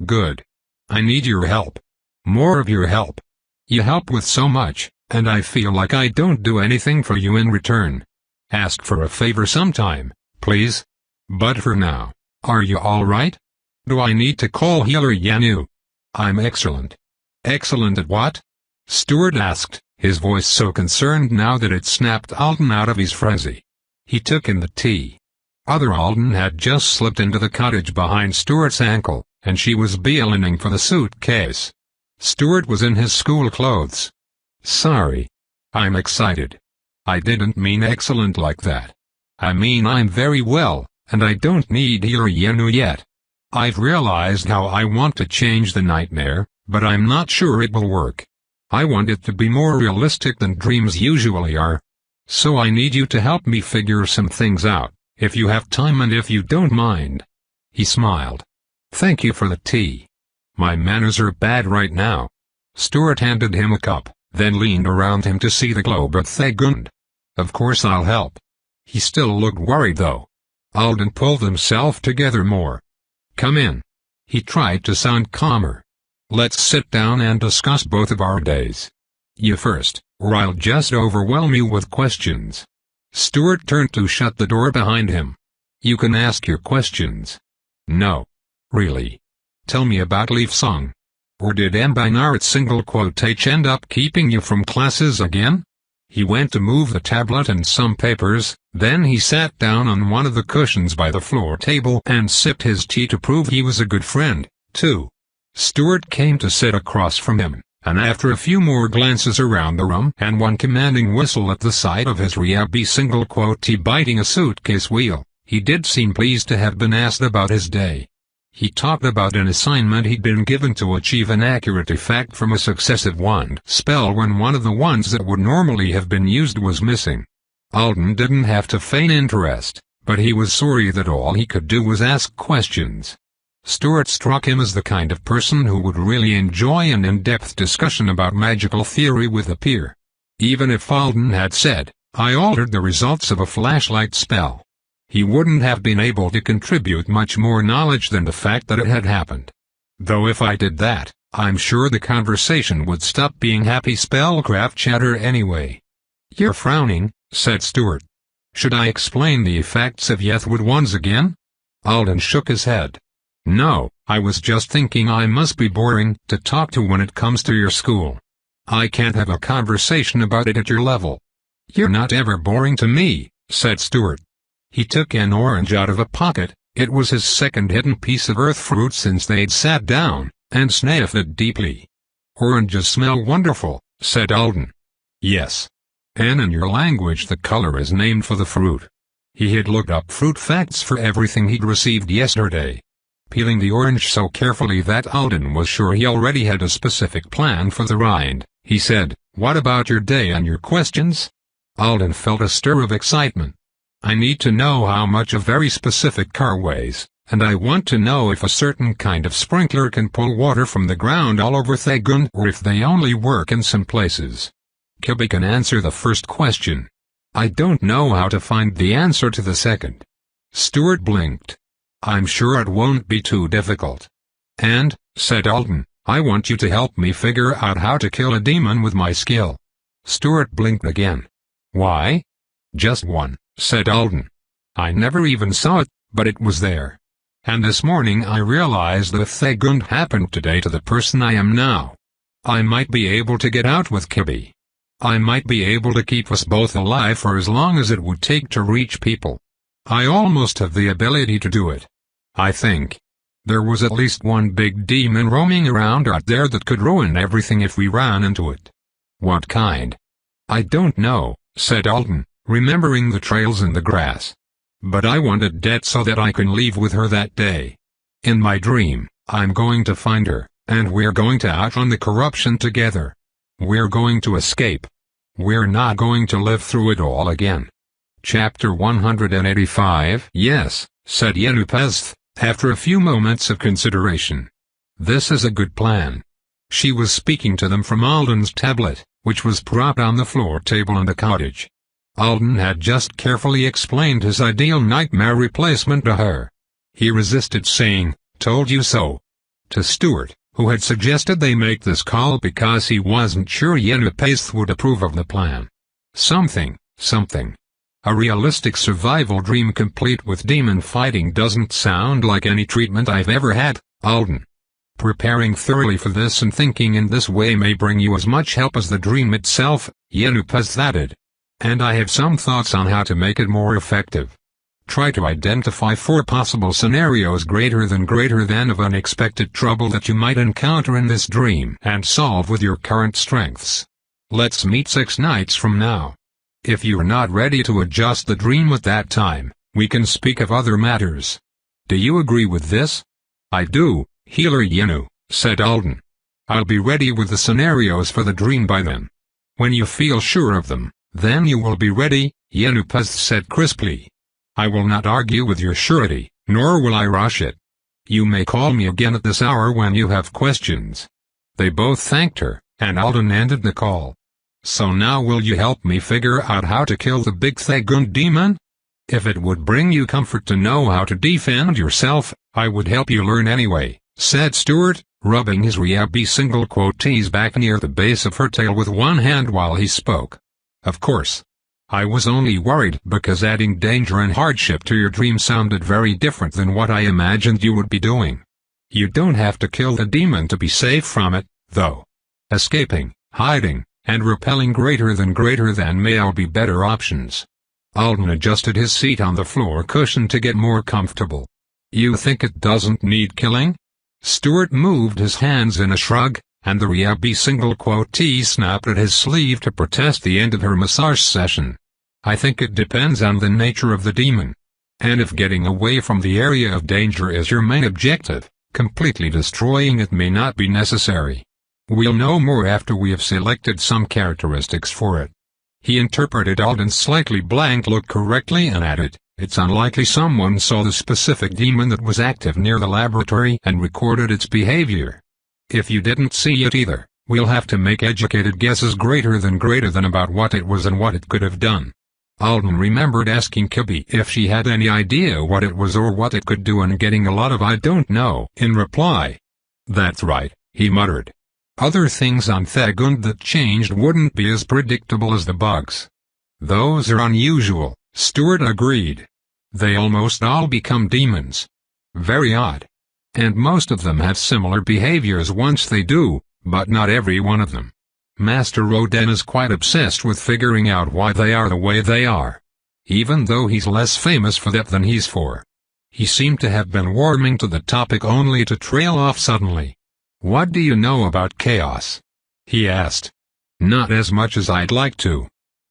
Good. I need your help. More of your help. You help with so much, and I feel like I don't do anything for you in return. Ask for a favor sometime, please. But for now, are you all right? Do I need to call Healer Yanu? I'm excellent. Excellent at what? Stuart asked, his voice so concerned now that it snapped Alden out of his frenzy. He took in the tea. Other Alden had just slipped into the cottage behind Stuart's ankle, and she was beelining for the suitcase. Stuart was in his school clothes. Sorry. I'm excited. I didn't mean excellent like that. I mean I'm very well, and I don't need Healer Yenu yet. I've realized how I want to change the nightmare, but I'm not sure it will work. I want it to be more realistic than dreams usually are. So I need you to help me figure some things out, if you have time and if you don't mind. He smiled. Thank you for the tea. My manners are bad right now. Stuart handed him a cup, then leaned around him to see the globe of Thagund. Of course I'll help. He still looked worried though. Alden pulled himself together more. Come in. He tried to sound calmer. Let's sit down and discuss both of our days. You first, or I'll just overwhelm you with questions. Stuart turned to shut the door behind him. You can ask your questions. No. Really. Tell me about Leaf Song. Or did Mbinaret end up keeping you from classes again? He went to move the tablet and some papers, then he sat down on one of the cushions by the floor table and sipped his tea to prove he was a good friend, too. Stuart came to sit across from him, and after a few more glances around the room and one commanding whistle at the side of his Riabi biting a suitcase wheel, he did seem pleased to have been asked about his day. He talked about an assignment he'd been given to achieve an accurate effect from a successive wand spell when one of the wands that would normally have been used was missing. Alden didn't have to feign interest, but he was sorry that all he could do was ask questions. Stuart struck him as the kind of person who would really enjoy an in-depth discussion about magical theory with a peer. Even if Alden had said, "I altered the results of a flashlight spell," he wouldn't have been able to contribute much more knowledge than the fact that it had happened. Though if I did that, I'm sure the conversation would stop being happy spellcraft chatter anyway. "You're frowning," said Stuart. "Should I explain the effects of Yethwood once again?" Alden shook his head. "No, I was just thinking I must be boring to talk to when it comes to your school. I can't have a conversation about it at your level." "You're not ever boring to me," said Stuart. He took an orange out of a pocket. It was his second hidden piece of earth fruit since they'd sat down, and sniffed it deeply. "Oranges smell wonderful," said Alden. "Yes. And in your language the color is named for the fruit." He had looked up fruit facts for everything he'd received yesterday. Peeling the orange so carefully that Alden was sure he already had a specific plan for the rind, he said, "What about your day and your questions?" Alden felt a stir of excitement. "I need to know how much a very specific car weighs, and I want to know if a certain kind of sprinkler can pull water from the ground all over Thagund or if they only work in some places. Kibby can answer the first question. I don't know how to find the answer to the second." Stuart blinked. "I'm sure it won't be too difficult." "And," said Alden, "I want you to help me figure out how to kill a demon with my skill." Stuart blinked again. "Why?" "Just one," said Alden. "I never even saw it, but it was there. And this morning I realized that if Thagund happened today to the person I am now, I might be able to get out with Kibby. I might be able to keep us both alive for as long as it would take to reach people. I almost have the ability to do it. I think. There was at least one big demon roaming around out there that could ruin everything if we ran into it." "What kind?" "I don't know," said Alden, remembering the trails in the grass. "But I want it dead so that I can leave with her that day. In my dream, I'm going to find her, and we're going to outrun the corruption together. We're going to escape. We're not going to live through it all again." Chapter 185. "Yes," said Yenupesth, after a few moments of consideration. "This is a good plan." She was speaking to them from Alden's tablet, which was propped on the floor table in the cottage. Alden had just carefully explained his ideal nightmare replacement to her. He resisted saying, "Told you so," to Stuart, who had suggested they make this call because he wasn't sure Yenupesth would approve of the plan. Something. A realistic survival dream complete with demon fighting doesn't sound like any treatment I've ever had, Alden. Preparing thoroughly for this and thinking in this way may bring you as much help as the dream itself, Yenupesth added. And I have some thoughts on how to make it more effective. Try to identify 4 possible scenarios greater than of unexpected trouble that you might encounter in this dream and solve with your current strengths. Let's meet 6 nights from now. If you are not ready to adjust the dream at that time, we can speak of other matters. Do you agree with this? I do, Healer Yenu, said Alden. I'll be ready with the scenarios for the dream by then. When you feel sure of them, then you will be ready, Yenupesth said crisply. I will not argue with your surety, nor will I rush it. You may call me again at this hour when you have questions. They both thanked her, and Alden ended the call. So now will you help me figure out how to kill the big Thagund demon? If it would bring you comfort to know how to defend yourself, I would help you learn anyway, said Stuart, rubbing his Riabi single quotees back near the base of her tail with one hand while he spoke. Of course. I was only worried because adding danger and hardship to your dream sounded very different than what I imagined you would be doing. You don't have to kill the demon to be safe from it, though. Escaping, hiding, and repelling greater than may all be better options. Alden adjusted his seat on the floor cushion to get more comfortable. You think it doesn't need killing? Stuart moved his hands in a shrug, and the Riabi single quotee snapped at his sleeve to protest the end of her massage session. I think it depends on the nature of the demon. And if getting away from the area of danger is your main objective, completely destroying it may not be necessary. We'll know more after we have selected some characteristics for it. He interpreted Alden's slightly blank look correctly and added, It's unlikely someone saw the specific demon that was active near the laboratory and recorded its behavior. If you didn't see it either, we'll have to make educated guesses greater than about what it was and what it could have done. Alden remembered asking Kibby if she had any idea what it was or what it could do and getting a lot of "I don't know" in reply. "That's right," he muttered. Other things on Thagund that changed wouldn't be as predictable as the bugs. "Those are unusual," Stuart agreed. "They almost all become demons. Very odd. And most of them have similar behaviors once they do, but not every one of them. Master Rodan is quite obsessed with figuring out why they are the way they are. Even though he's less famous for that than he's for." He seemed to have been warming to the topic only to trail off suddenly. "What do you know about chaos?" he asked. "Not as much as I'd like to.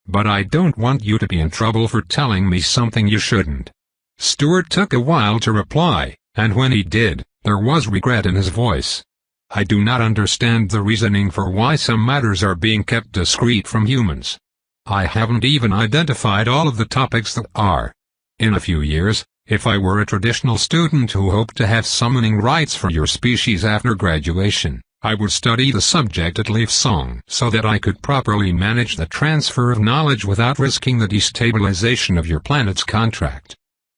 But I don't want you to be in trouble for telling me something you shouldn't." Stuart took a while to reply, and when he did, there was regret in his voice. "I do not understand the reasoning for why some matters are being kept discreet from humans. I haven't even identified all of the topics that are. In a few years, if I were a traditional student who hoped to have summoning rights for your species after graduation, I would study the subject at Leaf Song so that I could properly manage the transfer of knowledge without risking the destabilization of your planet's contract.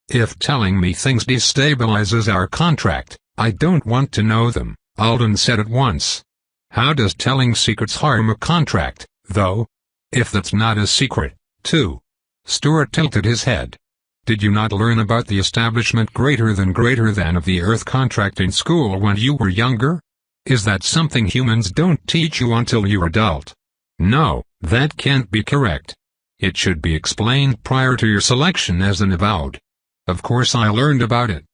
If telling me things destabilizes our contract, I don't want to know them," Alden said at once. "How does telling secrets harm a contract, though? If that's not a secret, too." Stuart tilted his head. "Did you not learn about the establishment greater than of the Earth contract in school when you were younger? Is that something humans don't teach you until you're adult?" "No, that can't be correct. It should be explained prior to your selection as an avowed. Of course I learned about it.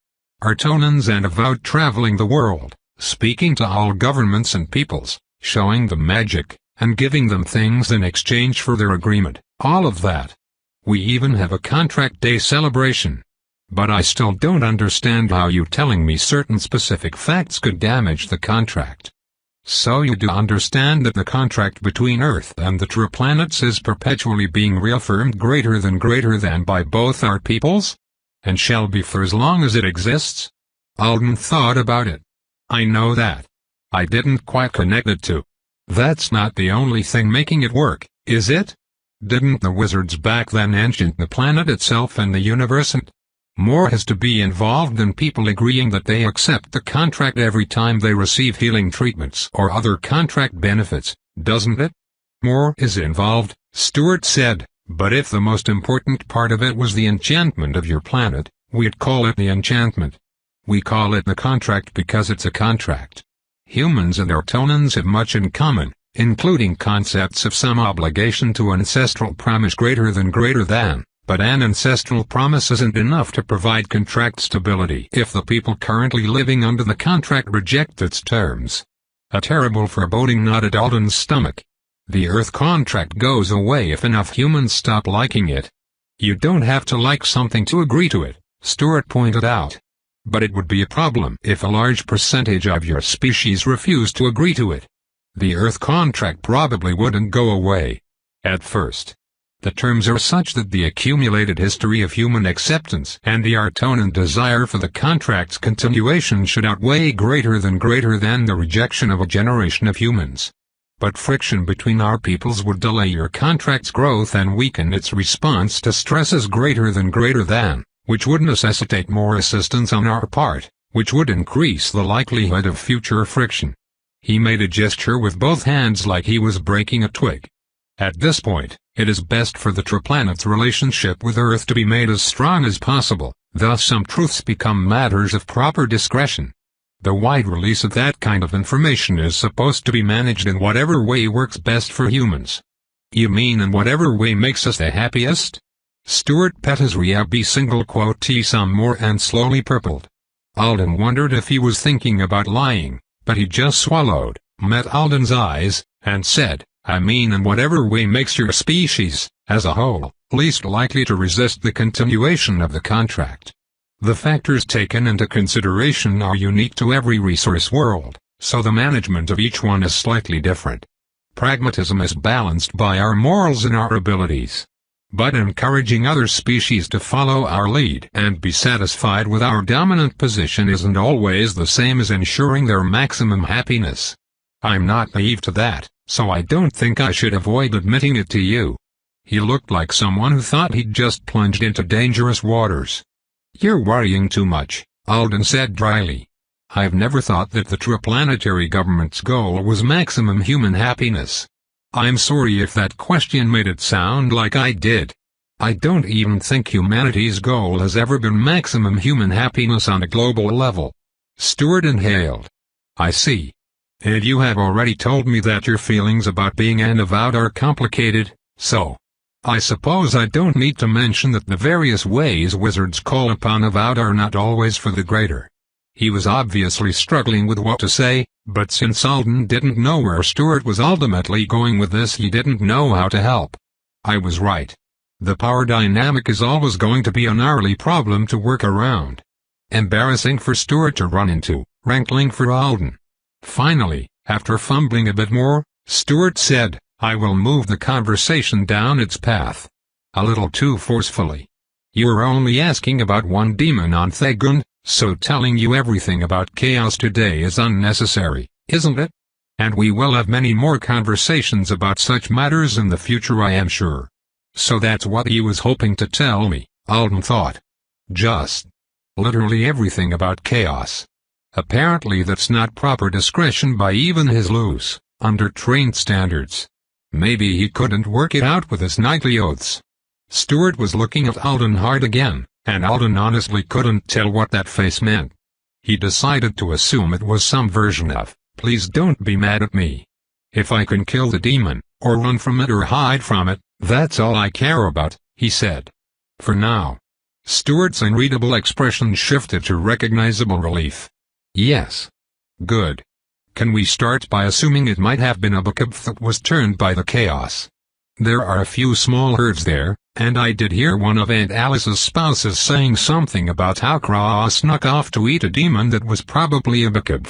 Artonans and avowed traveling the world, speaking to all governments and peoples, showing them magic, and giving them things in exchange for their agreement, all of that. We even have a contract day celebration. But I still don't understand how you telling me certain specific facts could damage the contract." "So you do understand that the contract between Earth and the true planets is perpetually being reaffirmed greater than by both our peoples? And shall be for as long as it exists?" Alden thought about it. "I know that. I didn't quite connect it to. That's not the only thing making it work, is it? Didn't the wizards back then ancient the planet itself and the universe? And more has to be involved than people agreeing that they accept the contract every time they receive healing treatments or other contract benefits, doesn't it?" "More is involved," Stuart said, "but if the most important part of it was the enchantment of your planet, we'd call it the enchantment. We call it the contract because it's a contract. Humans and Artonans have much in common, including concepts of some obligation to ancestral promise greater than, but an ancestral promise isn't enough to provide contract stability if the people currently living under the contract reject its terms." A terrible foreboding knotted Alden's stomach. The Earth contract goes away if enough humans stop liking it. "You don't have to like something to agree to it," Stuart pointed out. "But it would be a problem if a large percentage of your species refused to agree to it. The Earth contract probably wouldn't go away. At first. The terms are such that the accumulated history of human acceptance and the Artonan desire for the contract's continuation should outweigh greater than the rejection of a generation of humans. But friction between our peoples would delay your contract's growth and weaken its response to stresses greater than, which would necessitate more assistance on our part, which would increase the likelihood of future friction." He made a gesture with both hands like he was breaking a twig. "At this point, it is best for the true planet's relationship with Earth to be made as strong as possible, thus some truths become matters of proper discretion. The wide release of that kind of information is supposed to be managed in whatever way works best for humans." "You mean in whatever way makes us the happiest?" Stuart pet his Riabi single quotee some more and slowly purpled. Alden wondered if he was thinking about lying, but he just swallowed, met Alden's eyes, and said, "I mean in whatever way makes your species, as a whole, least likely to resist the continuation of the contract. The factors taken into consideration are unique to every resource world, so the management of each one is slightly different. Pragmatism is balanced by our morals and our abilities. but encouraging other species to follow our lead and be satisfied with our dominant position isn't always the same as ensuring their maximum happiness. I'm not naive to that, so I don't think I should avoid admitting it to you." He looked like someone who thought he'd just plunged into dangerous waters. "You're worrying too much," Alden said dryly. "I've never thought that the true planetary government's goal was maximum human happiness. I'm sorry if that question made it sound like I did. I don't even think humanity's goal has ever been maximum human happiness on a global level." Stewart inhaled. "I see. And you have already told me that your feelings about being an Avowed are complicated, so I suppose I don't need to mention that the various ways wizards call upon Avowed are not always for the greater." He was obviously struggling with what to say, but since Alden didn't know where Stewart was ultimately going with this, he didn't know how to help. "I was right. The power dynamic is always going to be a gnarly problem to work around." Embarrassing for Stewart to run into, rankling for Alden. Finally, after fumbling a bit more, Stewart said, "I will move the conversation down its path." A little too forcefully. "You were only asking about one demon on Thagund, so telling you everything about chaos today is unnecessary, isn't it? And we will have many more conversations about such matters in the future, I am sure." So that's what he was hoping to tell me, Alden thought. Just literally everything about chaos. Apparently that's not proper discretion by even his loose, under-trained standards. Maybe he couldn't work it out with his nightly oaths. Stewart was looking at Alden hard again, and Alden honestly couldn't tell what that face meant. He decided to assume it was some version of, "Please don't be mad at me. If I can kill the demon, or run from it or hide from it, that's all I care about," he said. "For now." Stewart's unreadable expression shifted to recognizable relief. "Yes. Good. Can we start by assuming it might have been a Backup that was turned by the chaos? There are a few small herds there, and I did hear one of Aunt Alice's spouses saying something about how Craw snuck off to eat a demon that was probably a Backup.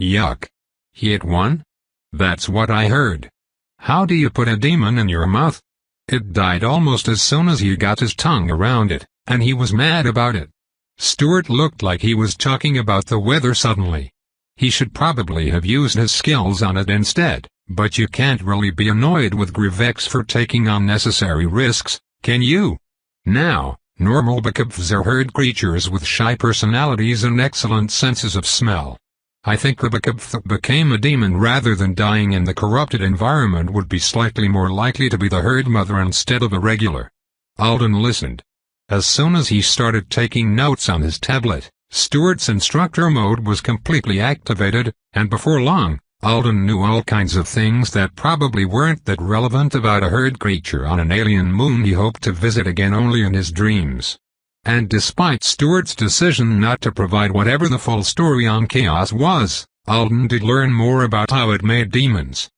Yuck. He ate one? That's what I heard. How do you put a demon in your mouth? It died almost as soon as he got his tongue around it, and he was mad about it." Stewart looked like he was talking about the weather suddenly. He should probably have used his skills on it instead, but you can't really be annoyed with Grivex for taking unnecessary risks, can you? Now, normal Backups are herd creatures with shy personalities and excellent senses of smell. I think the Backup that became a demon rather than dying in the corrupted environment would be slightly more likely to be the herd mother instead of a regular. Alden listened. As soon as he started taking notes on his tablet, Stewart's instructor mode was completely activated, and before long, Alden knew all kinds of things that probably weren't that relevant about a herd creature on an alien moon he hoped to visit again only in his dreams. And despite Stewart's decision not to provide whatever the full story on chaos was, Alden did learn more about how it made demons.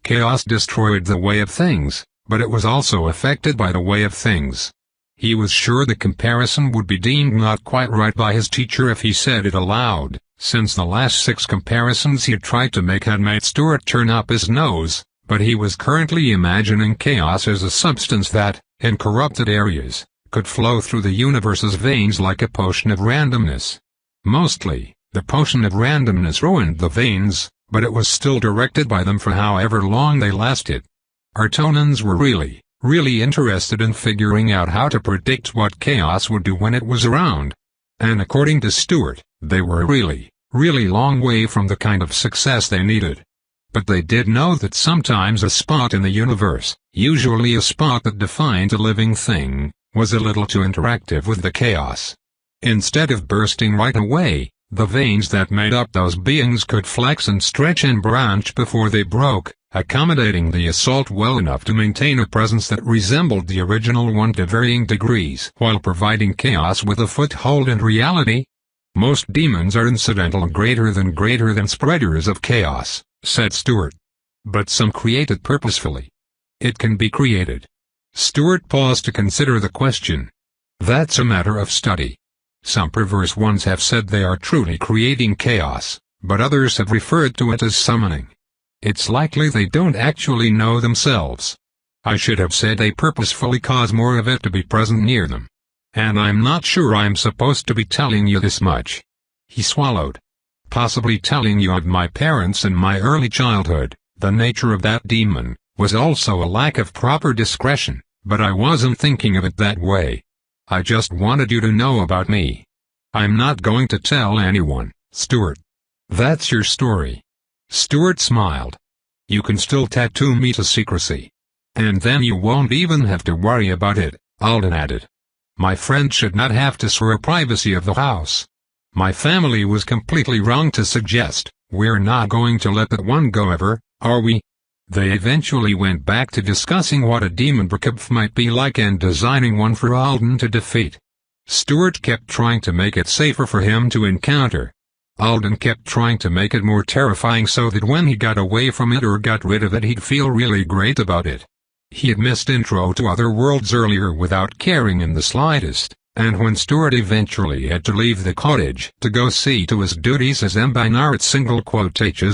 Chaos destroyed the way of things, but it was also affected by the way of things. He was sure the comparison would be deemed not quite right by his teacher if he said it aloud, since the last 6 comparisons he had tried to make had made Stewart turn up his nose, but he was currently imagining chaos as a substance that, in corrupted areas, could flow through the universe's veins like a potion of randomness. Mostly, the potion of randomness ruined the veins, but it was still directed by them for however long they lasted. Artonans were really interested in figuring out how to predict what chaos would do when it was around. And according to Stewart, they were a really long way from the kind of success they needed. But they did know that sometimes a spot in the universe, usually a spot that defined a living thing, was a little too interactive with the chaos. Instead of bursting right away, the veins that made up those beings could flex and stretch and branch before they broke, accommodating the assault well enough to maintain a presence that resembled the original one to varying degrees while providing chaos with a foothold in reality. "Most demons are incidental greater than spreaders of chaos," said Stewart. "But some created purposefully. It can be created." Stewart paused to consider the question. "That's a matter of study. Some perverse ones have said they are truly creating chaos, but others have referred to it as summoning. It's likely they don't actually know themselves." I should have said they purposefully cause more of it to be present near them. And I'm not sure I'm supposed to be telling you this much. He swallowed. Possibly telling you of my parents and my early childhood, the nature of that demon, was also a lack of proper discretion, but I wasn't thinking of it that way. I just wanted you to know about me. I'm not going to tell anyone, Stuart. That's your story. Stuart smiled. You can still tattoo me to secrecy. And then you won't even have to worry about it, Alden added. My friend should not have to swear privacy of the house. My family was completely wrong to suggest, we're not going to let that one go ever, are we? They eventually went back to discussing what a demon Berkopf might be like and designing one for Alden to defeat. Stuart kept trying to make it safer for him to encounter. Alden kept trying to make it more terrifying so that when he got away from it or got rid of it he'd feel really great about it. He had missed Intro to Other Worlds earlier without caring in the slightest, and when Stuart eventually had to leave the cottage to go see to his duties as Embinaret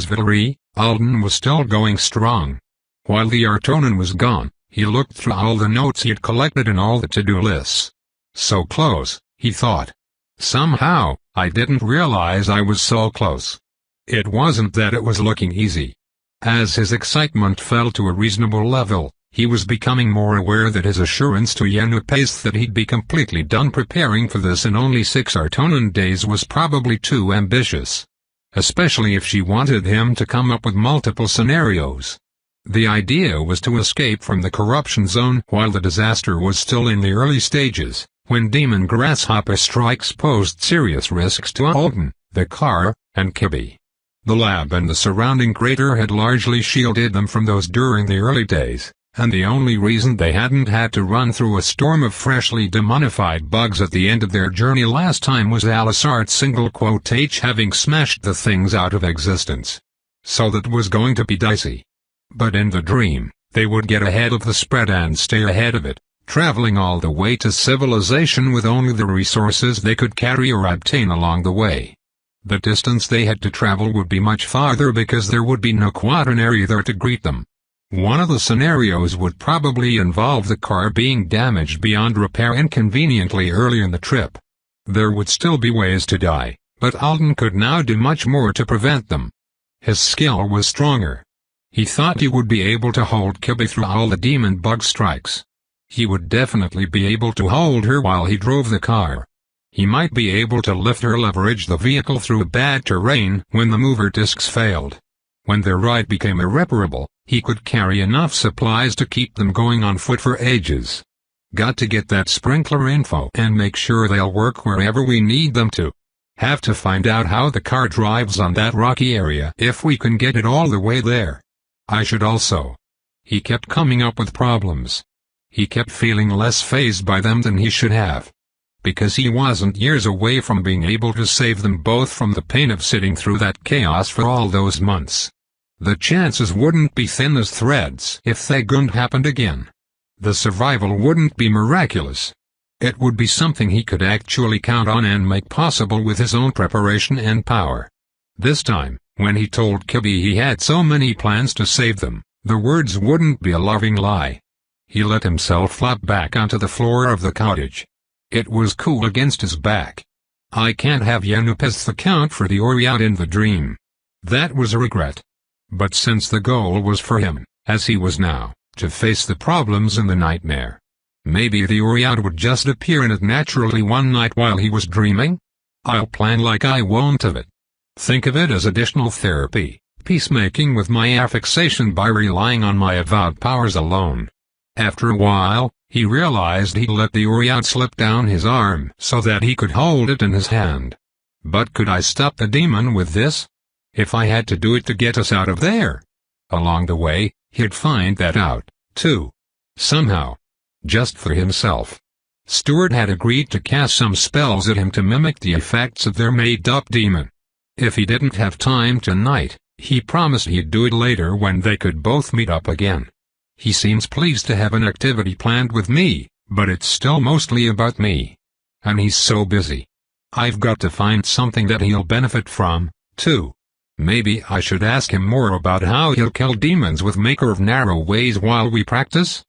Villery, Alden was still going strong. While the Artonin was gone, he looked through all the notes he had collected and all the to-do lists. So close, he thought. Somehow, I didn't realize I was so close. It wasn't that it was looking easy. As his excitement fell to a reasonable level, he was becoming more aware that his assurance to Yenupes that he'd be completely done preparing for this in only 6 Artonin days was probably too ambitious. Especially if she wanted him to come up with multiple scenarios. The idea was to escape from the corruption zone while the disaster was still in the early stages, when demon grasshopper strikes posed serious risks to Alden, the car, and Kibby. The lab and the surrounding crater had largely shielded them from those during the early days, and the only reason they hadn't had to run through a storm of freshly demonified bugs at the end of their journey last time was Alisart's having smashed the things out of existence. So that was going to be dicey. But in the dream, they would get ahead of the spread and stay ahead of it, traveling all the way to civilization with only the resources they could carry or obtain along the way. The distance they had to travel would be much farther because there would be no quaternary there to greet them. One of the scenarios would probably involve the car being damaged beyond repair inconveniently early in the trip. There would still be ways to die, but Alden could now do much more to prevent them. His skill was stronger. He thought he would be able to hold Kibby through all the demon bug strikes. He would definitely be able to hold her while he drove the car. He might be able to lift or leverage the vehicle through bad terrain when the mover discs failed. When their ride became irreparable, he could carry enough supplies to keep them going on foot for ages. Got to get that sprinkler info and make sure they'll work wherever we need them to. Have to find out how the car drives on that rocky area if we can get it all the way there. I should also. He kept coming up with problems. He kept feeling less fazed by them than he should have. Because he wasn't years away from being able to save them both from the pain of sitting through that chaos for all those months. The chances wouldn't be thin as threads if they couldn't happen again. The survival wouldn't be miraculous. It would be something he could actually count on and make possible with his own preparation and power. This time, when he told Kibby he had so many plans to save them, the words wouldn't be a loving lie. He let himself flop back onto the floor of the cottage. It was cool against his back. I can't have Yenupes account for the Oriat in the dream. That was a regret. But since the goal was for him, as he was now, to face the problems in the nightmare, maybe the Oriat would just appear in it naturally one night while he was dreaming? I'll plan like I won't of it. Think of it as additional therapy, peacemaking with my affixation by relying on my avowed powers alone. After a while, he realized he'd let the Oriat slip down his arm so that he could hold it in his hand. But could I stop the demon with this? If I had to do it to get us out of there? Along the way, he'd find that out, too. Somehow. Just for himself. Stuart had agreed to cast some spells at him to mimic the effects of their made-up demon. If he didn't have time tonight, he promised he'd do it later when they could both meet up again. He seems pleased to have an activity planned with me, but it's still mostly about me. And he's so busy. I've got to find something that he'll benefit from, too. Maybe I should ask him more about how he'll kill demons with Maker of Narrow Ways while we practice?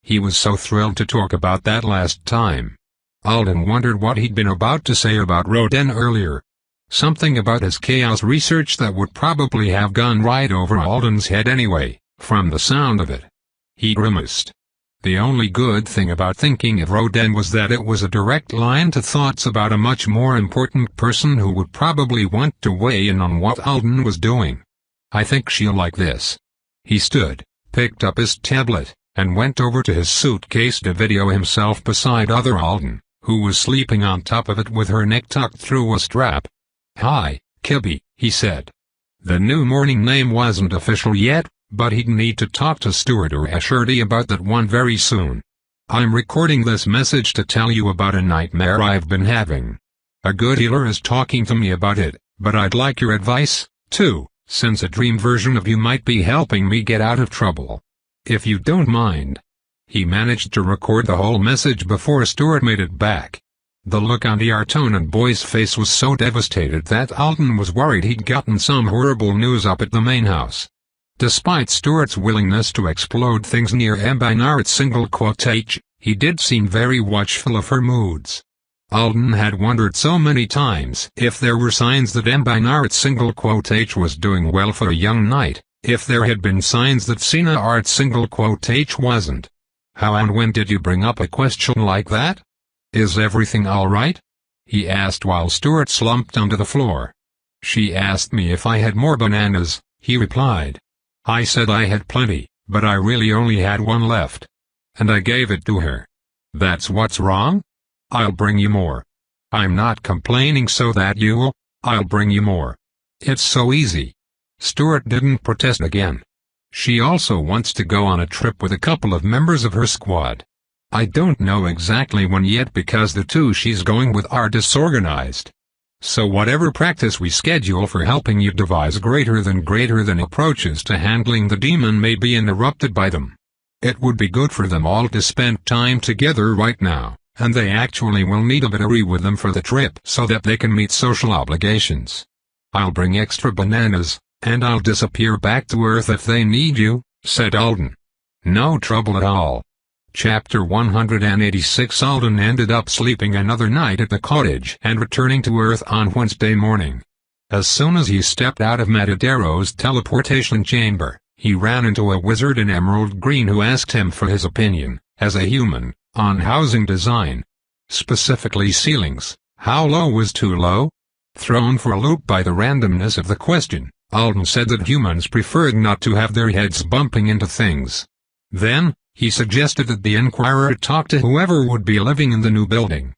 He was so thrilled to talk about that last time. Alden wondered what he'd been about to say about Rodan earlier. Something about his chaos research that would probably have gone right over Alden's head anyway, from the sound of it. He grimaced. The only good thing about thinking of Rodan was that it was a direct line to thoughts about a much more important person who would probably want to weigh in on what Alden was doing. I think she'll like this. He stood, picked up his tablet, and went over to his suitcase to video himself beside other Alden, who was sleeping on top of it with her neck tucked through a strap. "Hi, Kibby," he said. The new morning name wasn't official yet, but he'd need to talk to Stuart or Asherty about that one very soon. "I'm recording this message to tell you about a nightmare I've been having. A good healer is talking to me about it, but I'd like your advice, too, since a dream version of you might be helping me get out of trouble. If you don't mind." He managed to record the whole message before Stuart made it back. The look on the Artonan boy's face was so devastated that Alden was worried he'd gotten some horrible news up at the main house. Despite Stuart's willingness to explode things near H, he did seem very watchful of her moods. Alden had wondered so many times if there were signs that H was doing well for a young knight, if there had been signs that Sina H wasn't. "How and when did you bring up a question like that? Is everything alright?" he asked while Stuart slumped onto the floor. "She asked me if I had more bananas," he replied. "I said I had plenty, but I really only had one left. And I gave it to her. That's what's wrong? I'll bring you more. I'm not complaining so that you'll, I'll bring you more. It's so easy." Stuart didn't protest again. "She also wants to go on a trip with a couple of members of her squad. I don't know exactly when yet because the two she's going with are disorganized. So whatever practice we schedule for helping you devise greater than approaches to handling the demon may be interrupted by them. It would be good for them all to spend time together right now, and they actually will need a battery with them for the trip so that they can meet social obligations. I'll bring extra bananas, and I'll disappear back to Earth if they need you," said Alden. "No trouble at all." Chapter 186. Alden ended up sleeping another night at the cottage and returning to Earth on Wednesday morning. As soon as he stepped out of Matadero's teleportation chamber, he ran into a wizard in emerald green who asked him for his opinion, as a human, on housing design. Specifically ceilings. How low was too low? Thrown for a loop by the randomness of the question, Alden said that humans preferred not to have their heads bumping into things. Then, he suggested that the Inquirer talk to whoever would be living in the new building.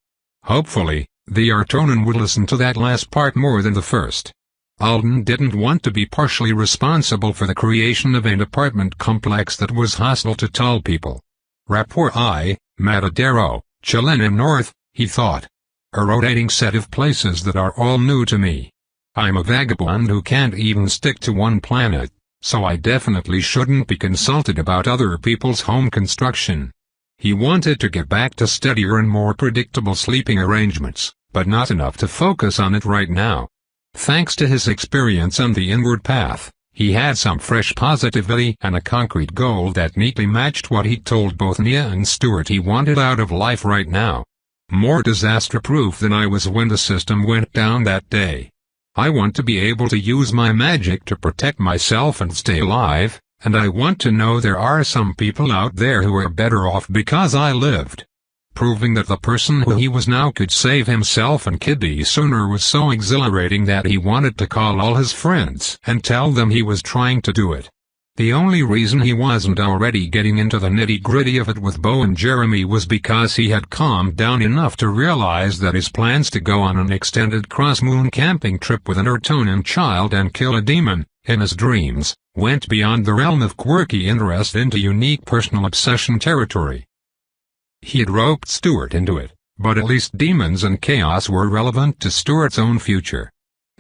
Hopefully, the Artonan would listen to that last part more than the first. Alden didn't want to be partially responsible for the creation of an apartment complex that was hostile to tall people. Rapport I, Matadero, Chilean North, he thought. A rotating set of places that are all new to me. I'm a vagabond who can't even stick to one planet, so I definitely shouldn't be consulted about other people's home construction. He wanted to get back to steadier and more predictable sleeping arrangements, but not enough to focus on it right now. Thanks to his experience on the inward path, he had some fresh positivity and a concrete goal that neatly matched what he'd told both Nia and Stuart he wanted out of life right now. More disaster-proof than I was when the system went down that day. I want to be able to use my magic to protect myself and stay alive, and I want to know there are some people out there who are better off because I lived. Proving that the person who he was now could save himself and Kiddy sooner was so exhilarating that he wanted to call all his friends and tell them he was trying to do it. The only reason he wasn't already getting into the nitty-gritty of it with Bo and Jeremy was because he had calmed down enough to realize that his plans to go on an extended cross-moon camping trip with an Artonan child and kill a demon, in his dreams, went beyond the realm of quirky interest into unique personal obsession territory. He had roped Stuart into it, but at least demons and chaos were relevant to Stuart's own future.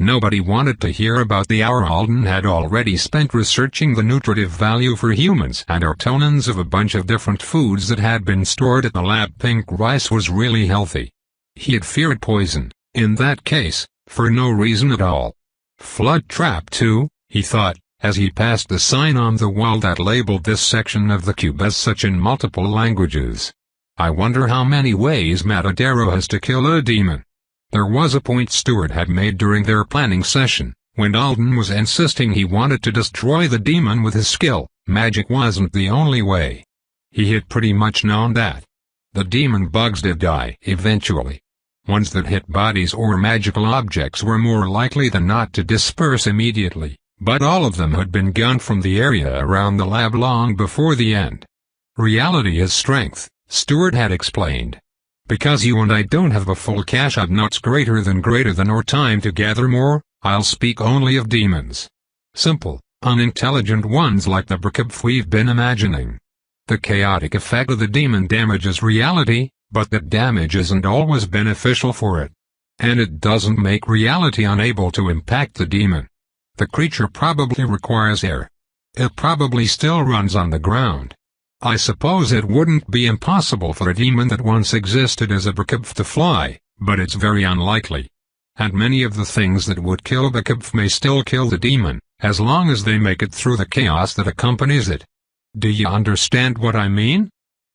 Nobody wanted to hear about the hour Alden had already spent researching the nutritive value for humans and Artonans of a bunch of different foods that had been stored at the lab. Pink rice was really healthy. He had feared poison, in that case, for no reason at all. Flood trap too, he thought, as he passed the sign on the wall that labeled this section of the cube as such in multiple languages. I wonder how many ways Matadero has to kill a demon. There was a point Stuart had made during their planning session, when Alden was insisting he wanted to destroy the demon with his skill. Magic wasn't the only way. He had pretty much known that. The demon bugs did die eventually. Ones that hit bodies or magical objects were more likely than not to disperse immediately, but all of them had been gone from the area around the lab long before the end. Reality is strength, Stuart had explained. Because you and I don't have a full cache of nuts greater than or time to gather more, I'll speak only of demons. Simple, unintelligent ones like the Berkebf we've been imagining. The chaotic effect of the demon damages reality, but that damage isn't always beneficial for it. And it doesn't make reality unable to impact the demon. The creature probably requires air. It probably still runs on the ground. I suppose it wouldn't be impossible for a demon that once existed as a Berkebf to fly, but it's very unlikely. And many of the things that would kill Berkebf may still kill the demon, as long as they make it through the chaos that accompanies it. Do you understand what I mean?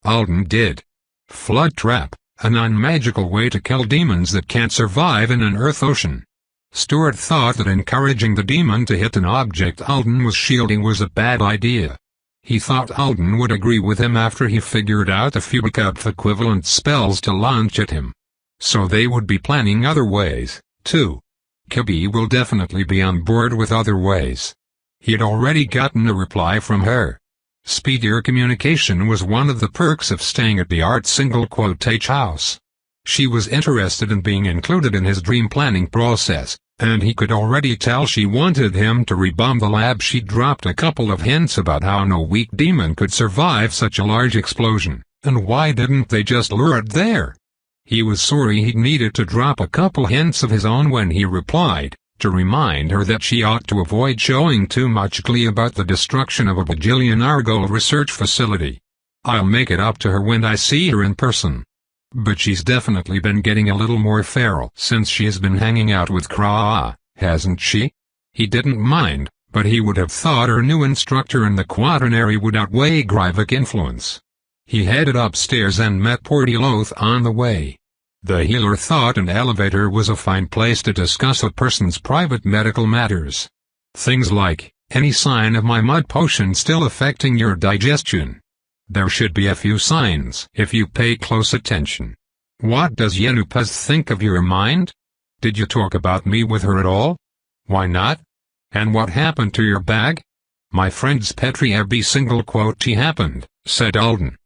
Alden did. Flood trap, a non-magical way to kill demons that can't survive in an earth ocean. Stuart thought that encouraging the demon to hit an object Alden was shielding was a bad idea. He thought Alden would agree with him after he figured out a few Berkebf equivalent spells to launch at him. So they would be planning other ways, too. Kibby will definitely be on board with other ways. He had already gotten a reply from her. Speedier communication was one of the perks of staying at the art single-quote house. She was interested in being included in his dream planning process, and he could already tell she wanted him to rebomb the lab. She dropped a couple of hints about how no weak demon could survive such a large explosion, and why didn't they just lure it there? He was sorry he'd needed to drop a couple hints of his own when he replied, to remind her that she ought to avoid showing too much glee about the destruction of a bajillion Argol research facility. I'll make it up to her when I see her in person. But she's definitely been getting a little more feral since she has been hanging out with Kraa, hasn't she? He didn't mind, but he would have thought her new instructor in the quaternary would outweigh Gryvik influence. He headed upstairs and met Portiloth on the way. The healer thought an elevator was a fine place to discuss a person's private medical matters. Things like, any sign of my mud potion still affecting your digestion? There should be a few signs if you pay close attention. What does Yenupaz think of your mind? Did you talk about me with her at all? Why not? And what happened to your bag? My friend's Petri Abbey happened, said Alden.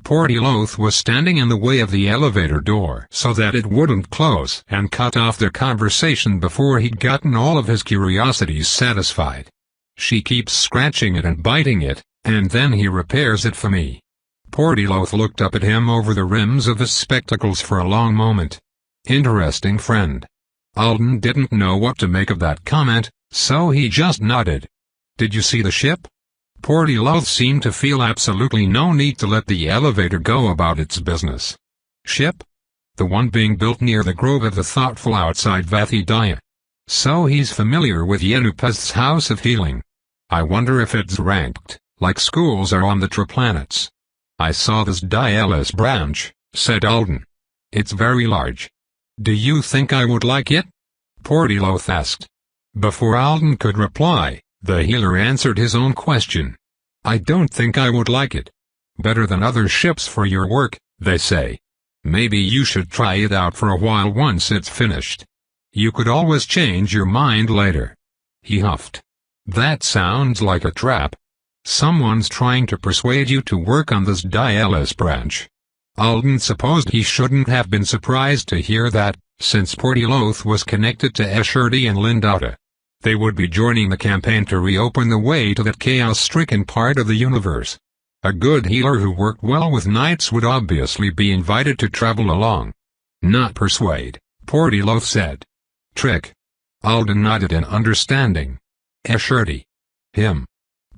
Portiloth was standing in the way of the elevator door so that it wouldn't close and cut off their conversation before he'd gotten all of his curiosities satisfied. She keeps scratching it and biting it, and then he repairs it for me. Portiloth looked up at him over the rims of his spectacles for a long moment. Interesting friend. Alden didn't know what to make of that comment, so he just nodded. Did you see the ship? Portiloth seemed to feel absolutely no need to let the elevator go about its business. Ship? The one being built near the Grove of the Thoughtful outside Vathidaya. So he's familiar with Yenupaz's House of Healing. I wonder if it's ranked, like schools are on the Triplanets. I saw this Dialis branch, said Alden. It's very large. Do you think I would like it? Portiloth asked. Before Alden could reply, the healer answered his own question. I don't think I would like it. Better than other ships for your work, they say. Maybe you should try it out for a while once it's finished. You could always change your mind later. He huffed. That sounds like a trap. Someone's trying to persuade you to work on this Dialis branch. Alden supposed he shouldn't have been surprised to hear that, since Portiloth was connected to Escherty and Lindauta. They would be joining the campaign to reopen the way to that chaos-stricken part of the universe. A good healer who worked well with knights would obviously be invited to travel along. Not persuade, Portiloth said. Trick. Alden nodded in understanding. Escherty. Him.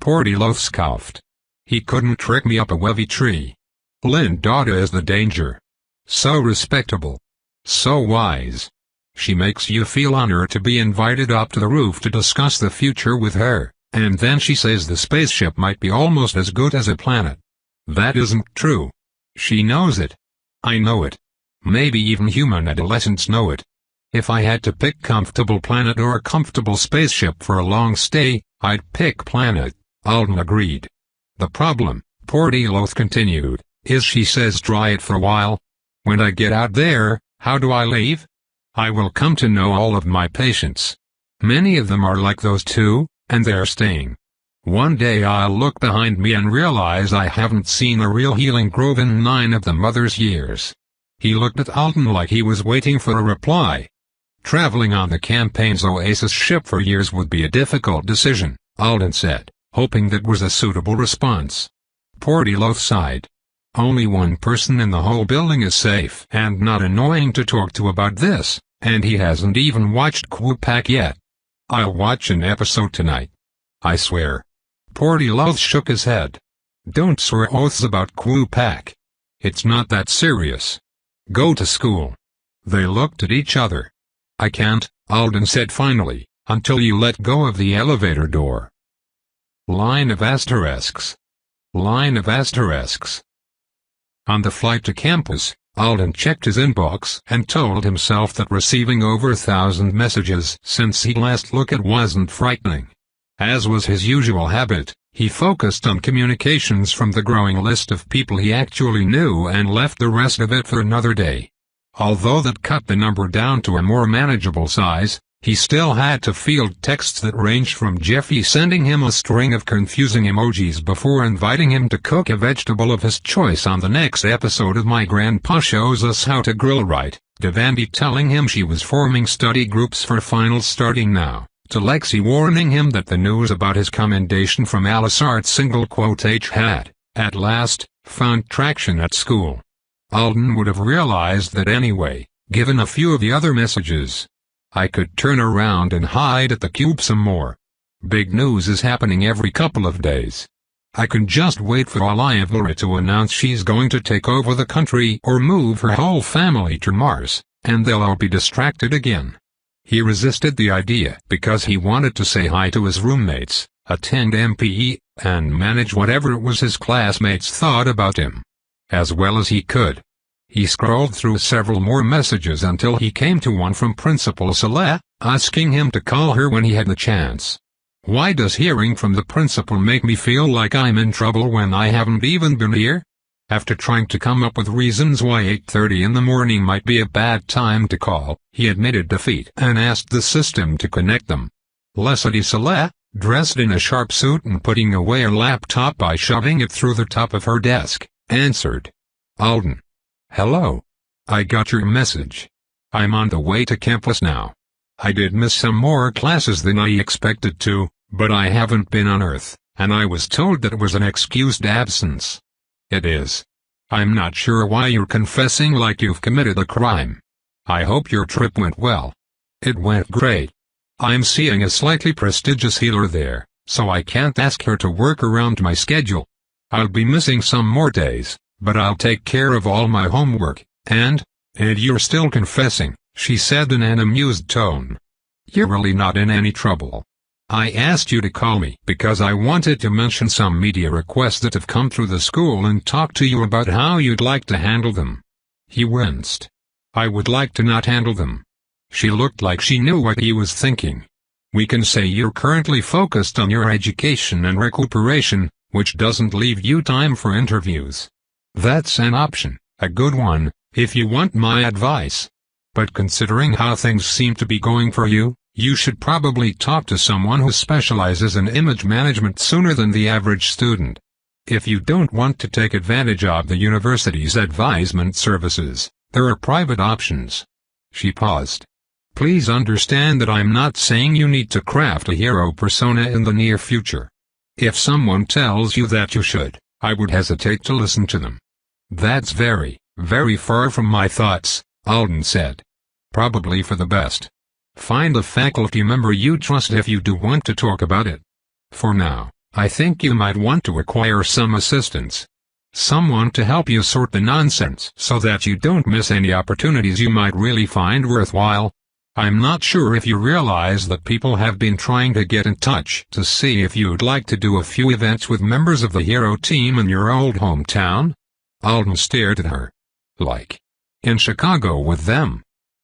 Portiloth scoffed. He couldn't trick me up a wevy tree. Lindauta is the danger. So respectable. So wise. She makes you feel honored to be invited up to the roof to discuss the future with her, And then she says the spaceship might be almost as good as a planet. That isn't true. She knows it. I know it. Maybe even human adolescents know it. If I had to pick comfortable planet or a comfortable spaceship for a long stay, I'd pick planet, Alden agreed. The problem, Portilloth continued, is she says try it for a while. When I get out there, how do I leave? I will come to know all of my patients. Many of them are like those two, and they're staying. One day I'll look behind me and realize I haven't seen a real healing grove in 9 of the mother's years. He looked at Alden like he was waiting for a reply. Traveling on the campaign's Oasis ship for years would be a difficult decision, Alden said, hoping that was a suitable response. Portilloth sighed. Only one person in the whole building is safe and not annoying to talk to about this, and he hasn't even watched Quupak yet. I'll watch an episode tonight. I swear. Portilloth shook his head. Don't swear oaths about Quupak. It's not that serious. Go to school. They looked at each other. I can't, Alden said finally, until you let go of the elevator door. Line of asterisks. Line of asterisks. On the flight to campus, Alden checked his inbox and told himself that receiving over 1,000 messages since he last looked at wasn't frightening. As was his usual habit, he focused on communications from the growing list of people he actually knew and left the rest of it for another day. Although that cut the number down to a more manageable size, he still had to field texts that ranged from Jeffy sending him a string of confusing emojis before inviting him to cook a vegetable of his choice on the next episode of My Grandpa Shows Us How to Grill Right, to Vandy telling him she was forming study groups for finals starting now, to Lexi warning him that the news about his commendation from Alice Art's single quote H had, at last, found traction at school. Alden would have realized that anyway, given a few of the other messages. I could turn around and hide at the cube some more. Big news is happening every couple of days. I can just wait for Olivia to announce she's going to take over the country or move her whole family to Mars, and they'll all be distracted again. He resisted the idea because he wanted to say hi to his roommates, attend MPE, and manage whatever it was his classmates thought about him. As well as he could. He scrolled through several more messages until he came to one from Principal Sleyca, asking him to call her when he had the chance. Why does hearing from the principal make me feel like I'm in trouble when I haven't even been here? After trying to come up with reasons why 8:30 in the morning might be a bad time to call, he admitted defeat and asked the system to connect them. Leslie Sleyca, dressed in a sharp suit and putting away her laptop by shoving it through the top of her desk, answered. Alden. Hello. I got your message. I'm on the way to campus now. I did miss some more classes than I expected to, but I haven't been on Earth, and I was told that it was an excused absence. It is. I'm not sure why you're confessing like you've committed a crime. I hope your trip went well. It went great. I'm seeing a slightly prestigious healer there, so I can't ask her to work around my schedule. I'll be missing some more days. But I'll take care of all my homework, and you're still confessing, she said in an amused tone. You're really not in any trouble. I asked you to call me because I wanted to mention some media requests that have come through the school and talk to you about how you'd like to handle them. He winced. I would like to not handle them. She looked like she knew what he was thinking. We can say you're currently focused on your education and recuperation, which doesn't leave you time for interviews. That's an option, a good one, if you want my advice. But considering how things seem to be going for you, you should probably talk to someone who specializes in image management sooner than the average student. If you don't want to take advantage of the university's advisement services, there are private options. She paused. Please understand that I'm not saying you need to craft a hero persona in the near future. If someone tells you that you should, I would hesitate to listen to them. That's very, very far from my thoughts, Alden said. Probably for the best. Find a faculty member you trust if you do want to talk about it. For now, I think you might want to acquire some assistance. Someone to help you sort the nonsense so that you don't miss any opportunities you might really find worthwhile. I'm not sure if you realize that people have been trying to get in touch to see if you'd like to do a few events with members of the hero team in your old hometown." Alden stared at her. "Like in Chicago with them?"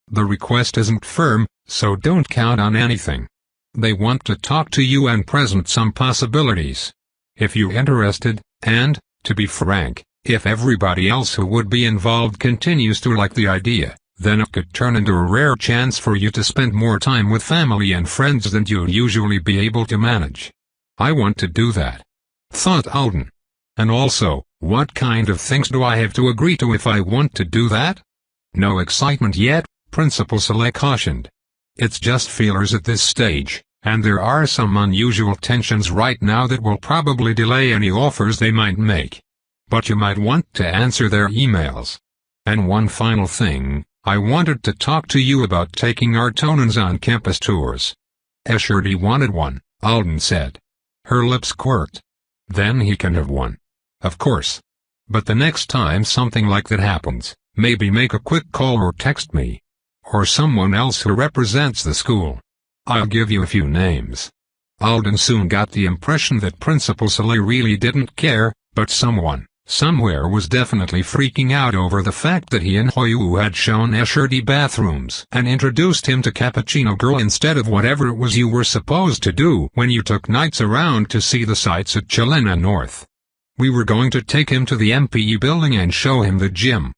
"The request isn't firm, so don't count on anything. They want to talk to you and present some possibilities. If you're interested, and, to be frank, if everybody else who would be involved continues to like the idea, then it could turn into a rare chance for you to spend more time with family and friends than you'd usually be able to manage. I want to do that," thought Alden. "And also, what kind of things do I have to agree to if I want to do that?" "No excitement yet," Principal Sleyca cautioned. "It's just feelers at this stage, and there are some unusual tensions right now that will probably delay any offers they might make. But you might want to answer their emails. And one final thing, I wanted to talk to you about taking our Tonans on campus tours." "Escherty wanted one," Alden said. Her lips quirked. "Then he can have one. Of course. But the next time something like that happens, maybe make a quick call or text me. Or someone else who represents the school. I'll give you a few names." Alden soon got the impression that Principal Sleyca really didn't care, but someone, somewhere was definitely freaking out over the fact that he and Hoyu had shown Escherty bathrooms and introduced him to Cappuccino Girl instead of whatever it was you were supposed to do when you took nights around to see the sights at Chelena North. "We were going to take him to the MPE building and show him the gym.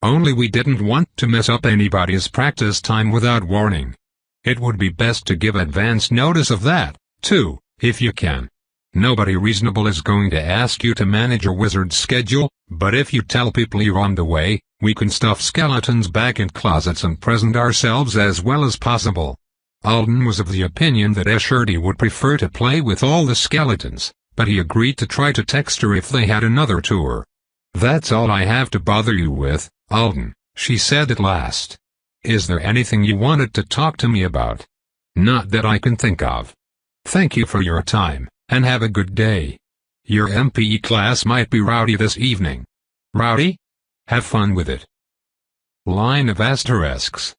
Only we didn't want to mess up anybody's practice time without warning. It would be best to give advance notice of that, too, if you can. Nobody reasonable is going to ask you to manage a wizard's schedule, but if you tell people you're on the way, we can stuff skeletons back in closets and present ourselves as well as possible." Alden was of the opinion that Escherty would prefer to play with all the skeletons, but he agreed to try to text her if they had another tour. "That's all I have to bother you with, Alden," she said at last. "Is there anything you wanted to talk to me about?" "Not that I can think of. Thank you for your time, and have a good day. Your MPE class might be rowdy this evening." "Rowdy? Have fun with it." Line of asterisks.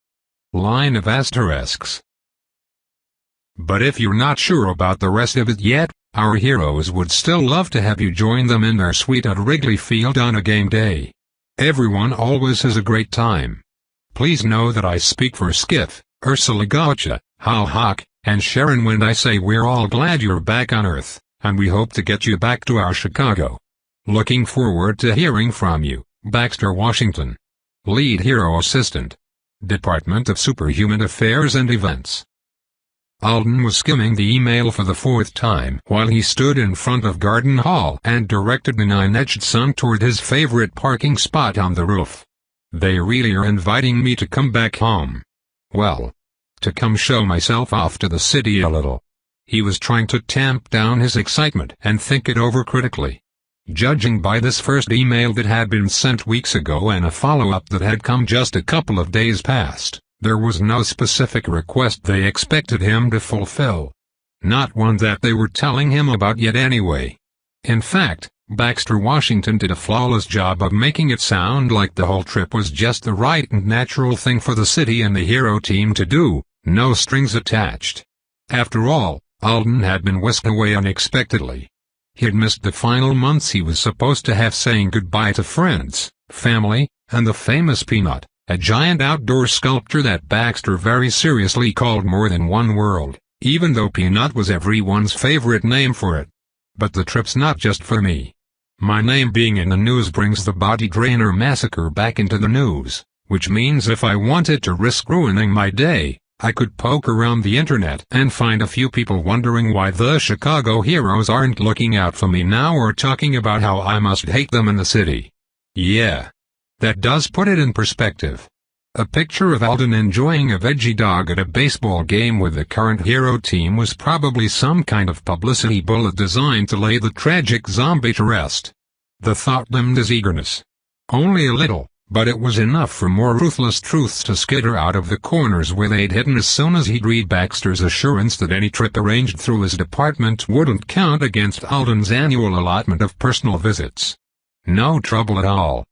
Line of asterisks. But if you're not sure about the rest of it yet, our heroes would still love to have you join them in their suite at Wrigley Field on a game day. Everyone always has a great time. Please know that I speak for Skiff, Ursula Gotcha, Hal Hawk, and Sharon when I say we're all glad you're back on Earth, and we hope to get you back to our Chicago. Looking forward to hearing from you, Baxter Washington. Lead Hero Assistant. Department of Superhuman Affairs and Events. Alden was skimming the email for the fourth time while he stood in front of Garden Hall and directed the nine-edged sun toward his favorite parking spot on the roof. They really are inviting me to come back home. Well, to come show myself off to the city a little. He was trying to tamp down his excitement and think it over critically. Judging by this first email that had been sent weeks ago and a follow-up that had come just a couple of days past, there was no specific request they expected him to fulfill. Not one that they were telling him about yet anyway. In fact, Baxter Washington did a flawless job of making it sound like the whole trip was just the right and natural thing for the city and the hero team to do, no strings attached. After all, Alden had been whisked away unexpectedly. He had missed the final months he was supposed to have saying goodbye to friends, family, and the famous Peanut, a giant outdoor sculpture that Baxter very seriously called more than one world, even though Peanut was everyone's favorite name for it. But the trip's not just for me. My name being in the news brings the Body Drainer massacre back into the news, which means if I wanted to risk ruining my day, I could poke around the internet and find a few people wondering why the Chicago heroes aren't looking out for me now or talking about how I must hate them in the city. Yeah. That does put it in perspective. A picture of Alden enjoying a veggie dog at a baseball game with the current hero team was probably some kind of publicity bullet designed to lay the tragic zombie to rest. The thought dimmed his eagerness. Only a little, but it was enough for more ruthless truths to skitter out of the corners where they'd hidden as soon as he'd read Baxter's assurance that any trip arranged through his department wouldn't count against Alden's annual allotment of personal visits. No trouble at all.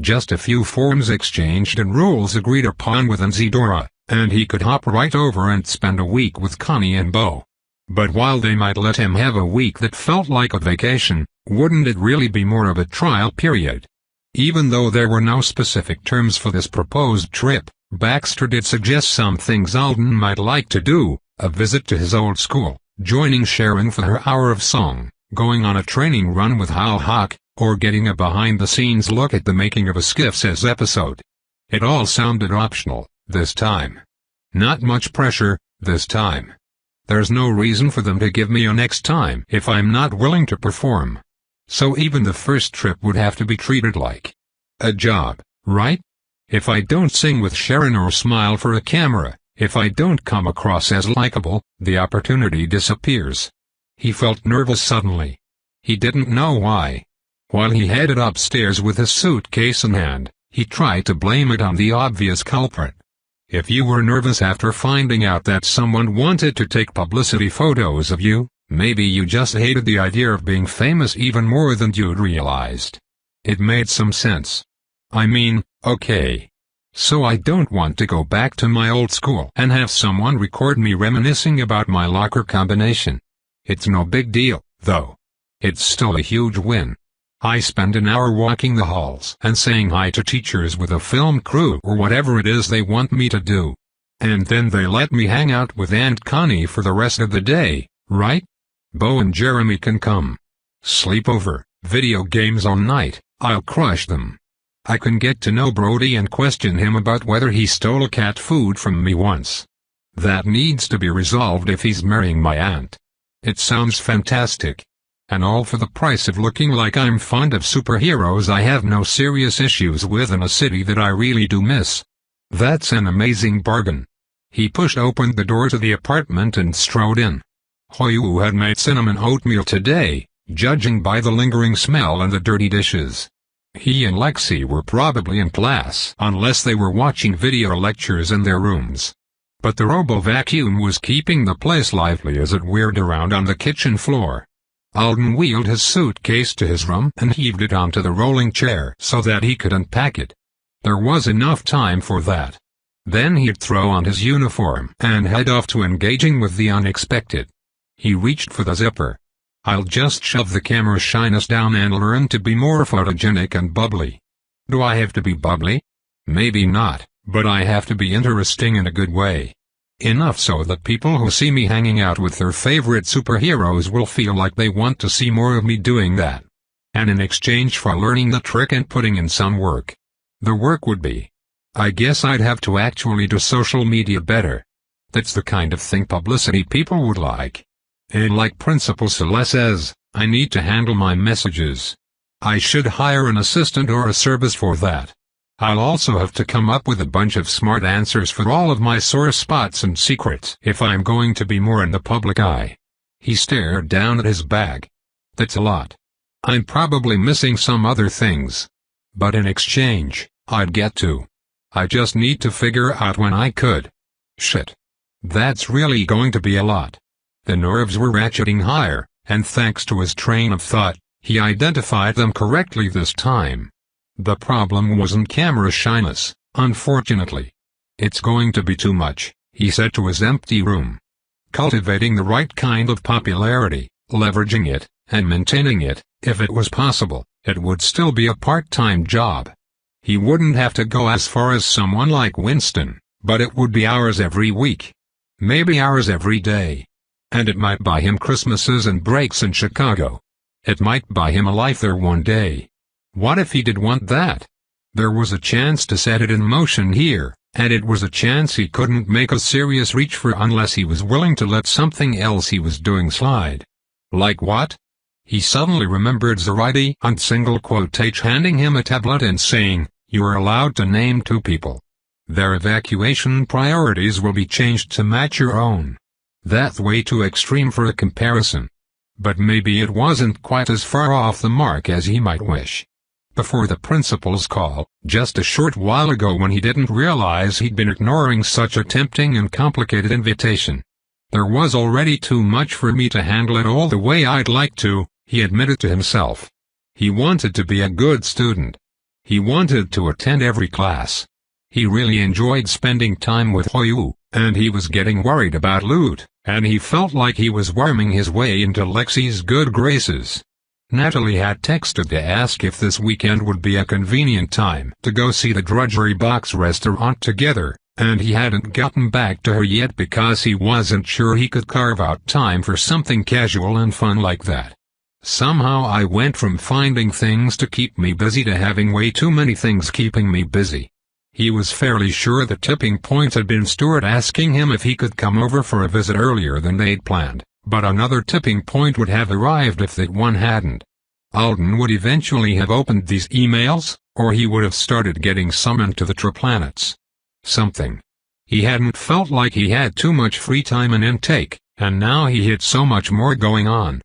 Just a few forms exchanged and rules agreed upon with Zedora, and he could hop right over and spend a week with Connie and Bo. But while they might let him have a week that felt like a vacation, wouldn't it really be more of a trial period? Even though there were no specific terms for this proposed trip, Baxter did suggest some things Alden might like to do: a visit to his old school, joining Sharon for her hour of song, going on a training run with Hal Hawk, or getting a behind-the-scenes look at the making of a Skiff Says episode. It all sounded optional, this time. Not much pressure, this time. There's no reason for them to give me a next time if I'm not willing to perform. So even the first trip would have to be treated like a job, right? If I don't sing with Sharon or smile for a camera, if I don't come across as likable, the opportunity disappears. He felt nervous suddenly. He didn't know why. While he headed upstairs with his suitcase in hand, he tried to blame it on the obvious culprit. If you were nervous after finding out that someone wanted to take publicity photos of you, maybe you just hated the idea of being famous even more than you'd realized. It made some sense. I mean, okay. So I don't want to go back to my old school and have someone record me reminiscing about my locker combination. It's no big deal, though. It's still a huge win. I spend an hour walking the halls and saying hi to teachers with a film crew or whatever it is they want me to do. And then they let me hang out with Aunt Connie for the rest of the day, right? Bo and Jeremy can come. Sleep over, video games all night, I'll crush them. I can get to know Brody and question him about whether he stole cat food from me once. That needs to be resolved if he's marrying my aunt. It sounds fantastic. And all for the price of looking like I'm fond of superheroes I have no serious issues with in a city that I really do miss. That's an amazing bargain. He pushed open the door to the apartment and strode in. Hoyu had made cinnamon oatmeal today, judging by the lingering smell and the dirty dishes. He and Lexi were probably in class unless they were watching video lectures in their rooms. But the robo-vacuum was keeping the place lively as it whirred around on the kitchen floor. Alden wheeled his suitcase to his room and heaved it onto the rolling chair so that he could unpack it. There was enough time for that. Then he'd throw on his uniform and head off to engaging with the unexpected. He reached for the zipper. I'll just shove the camera shyness down and learn to be more photogenic and bubbly. Do I have to be bubbly? Maybe not, but I have to be interesting in a good way. Enough so that people who see me hanging out with their favorite superheroes will feel like they want to see more of me doing that. And in exchange for learning the trick and putting in some work. The work would be, I guess I'd have to actually do social media better. That's the kind of thing publicity people would like. And like Principal Celeste says, I need to handle my messages. I should hire an assistant or a service for that. I'll also have to come up with a bunch of smart answers for all of my sore spots and secrets if I'm going to be more in the public eye. He stared down at his bag. That's a lot. I'm probably missing some other things. But in exchange, I'd get to. I just need to figure out when I could. Shit. That's really going to be a lot. The nerves were ratcheting higher, and thanks to his train of thought, he identified them correctly this time. The problem wasn't camera shyness, unfortunately. It's going to be too much, he said to his empty room. Cultivating the right kind of popularity, leveraging it, and maintaining it, if it was possible, it would still be a part-time job. He wouldn't have to go as far as someone like Winston, but it would be hours every week. Maybe hours every day. And it might buy him Christmases and breaks in Chicago. It might buy him a life there one day. What if he did want that? There was a chance to set it in motion here, and it was a chance he couldn't make a serious reach for unless he was willing to let something else he was doing slide. Like what? He suddenly remembered Zoraide on single quotation handing him a tablet and saying, "You are allowed to name 2 people. Their evacuation priorities will be changed to match your own." That's way too extreme for a comparison. But maybe it wasn't quite as far off the mark as he might wish. Before the principal's call, just a short while ago when he didn't realize he'd been ignoring such a tempting and complicated invitation. There was already too much for me to handle it all the way I'd like to, he admitted to himself. He wanted to be a good student. He wanted to attend every class. He really enjoyed spending time with Hoyu, and he was getting worried about loot, and he felt like he was worming his way into Lexi's good graces. Natalie had texted to ask if this weekend would be a convenient time to go see the Drudgery Box restaurant together, and he hadn't gotten back to her yet because he wasn't sure he could carve out time for something casual and fun like that. Somehow I went from finding things to keep me busy to having way too many things keeping me busy. He was fairly sure the tipping point had been Stuart asking him if he could come over for a visit earlier than they'd planned, but another tipping point would have arrived if that one hadn't. Alden would eventually have opened these emails, or he would have started getting summoned to the Triplanets. Something. He hadn't felt like he had too much free time and intake, and now he had so much more going on.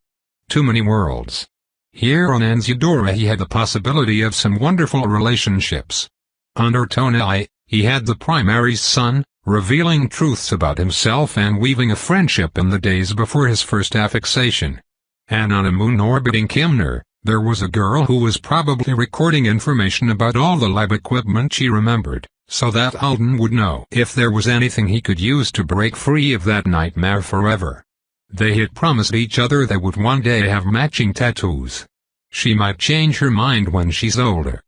Too many worlds. Here on Anzidora he had the possibility of some wonderful relationships. Under Tonai, he had the Primary's son, revealing truths about himself and weaving a friendship in the days before his first affixation. And on a moon orbiting Kimner, there was a girl who was probably recording information about all the lab equipment she remembered, so that Alden would know if there was anything he could use to break free of that nightmare forever. They had promised each other they would one day have matching tattoos. She might change her mind when she's older.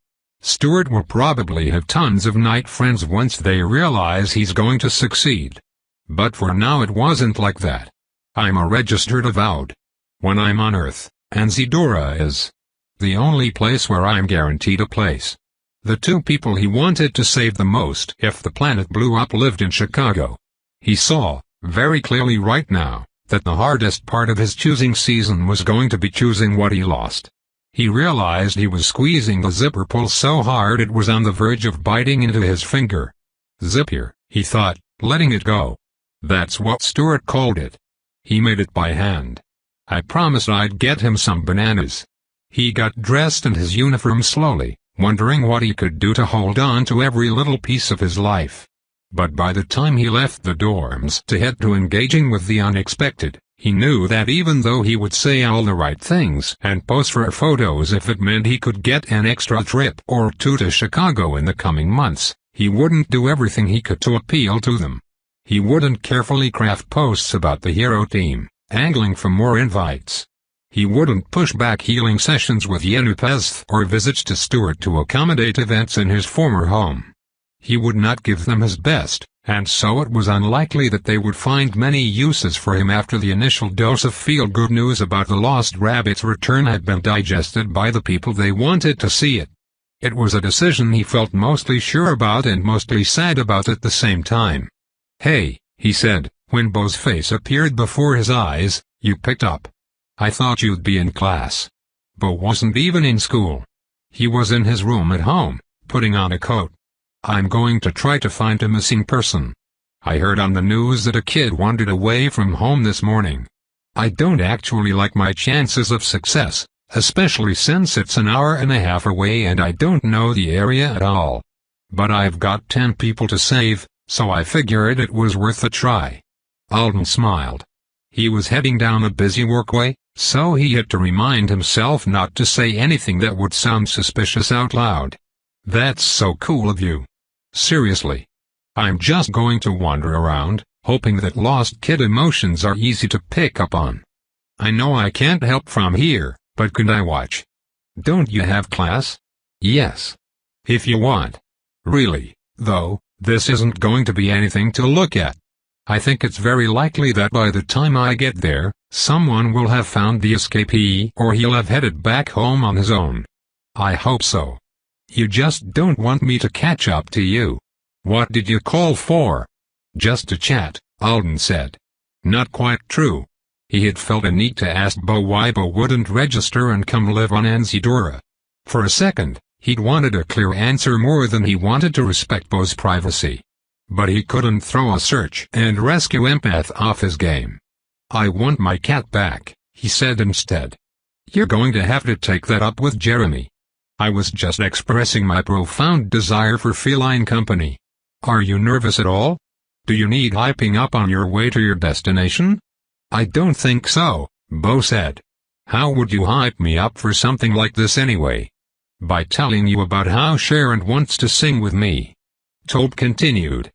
Stuart will probably have tons of night friends once they realize he's going to succeed. But for now it wasn't like that. I'm a registered avowed. When I'm on Earth, Anzidora is the only place where I'm guaranteed a place. The two people he wanted to save the most if the planet blew up lived in Chicago. He saw, very clearly right now, that the hardest part of his choosing season was going to be choosing what he lost. He realized he was squeezing the zipper pull so hard it was on the verge of biting into his finger. Zip here, he thought, letting it go. That's what Stuart called it. He made it by hand. I promised I'd get him some bananas. He got dressed in his uniform slowly, wondering what he could do to hold on to every little piece of his life. But by the time he left the dorms to head to engaging with the unexpected, he knew that even though he would say all the right things and post for photos if it meant he could get an extra trip or two to Chicago in the coming months, he wouldn't do everything he could to appeal to them. He wouldn't carefully craft posts about the hero team, angling for more invites. He wouldn't push back healing sessions with Yenupez or visits to Stuart to accommodate events in his former home. He would not give them his best, and so it was unlikely that they would find many uses for him after the initial dose of feel-good news about the Lost Rabbit's return had been digested by the people they wanted to see it. It was a decision he felt mostly sure about and mostly sad about at the same time. "Hey," he said, when Bo's face appeared before his eyes, "you picked up. I thought you'd be in class." Bo wasn't even in school. He was in his room at home, putting on a coat. "I'm going to try to find a missing person. I heard on the news that a kid wandered away from home this morning. I don't actually like my chances of success, especially since it's an hour and a half away and I don't know the area at all. But I've got 10 people to save, so I figured it was worth a try." Alden smiled. He was heading down a busy workway, so he had to remind himself not to say anything that would sound suspicious out loud. "That's so cool of you. Seriously. I'm just going to wander around, hoping that lost kid emotions are easy to pick up on. I know I can't help from here, but could I watch?" "Don't you have class?" "Yes. If you want. Really, though, this isn't going to be anything to look at. I think it's very likely that by the time I get there, someone will have found the escapee or he'll have headed back home on his own. I hope so. You just don't want me to catch up to you. What did you call for?" "Just to chat," Alden said. Not quite true. He had felt a need to ask Bo why Bo wouldn't register and come live on Anzidora. For a second, he'd wanted a clear answer more than he wanted to respect Bo's privacy. But he couldn't throw a search and rescue empath off his game. "I want my cat back," he said instead. "You're going to have to take that up with Jeremy. I was just expressing my profound desire for feline company. Are you nervous at all? Do you need hyping up on your way to your destination?" "I don't think so," Bo said. "How would you hype me up for something like this anyway?" "By telling you about how Sharon wants to sing with me." Tope continued.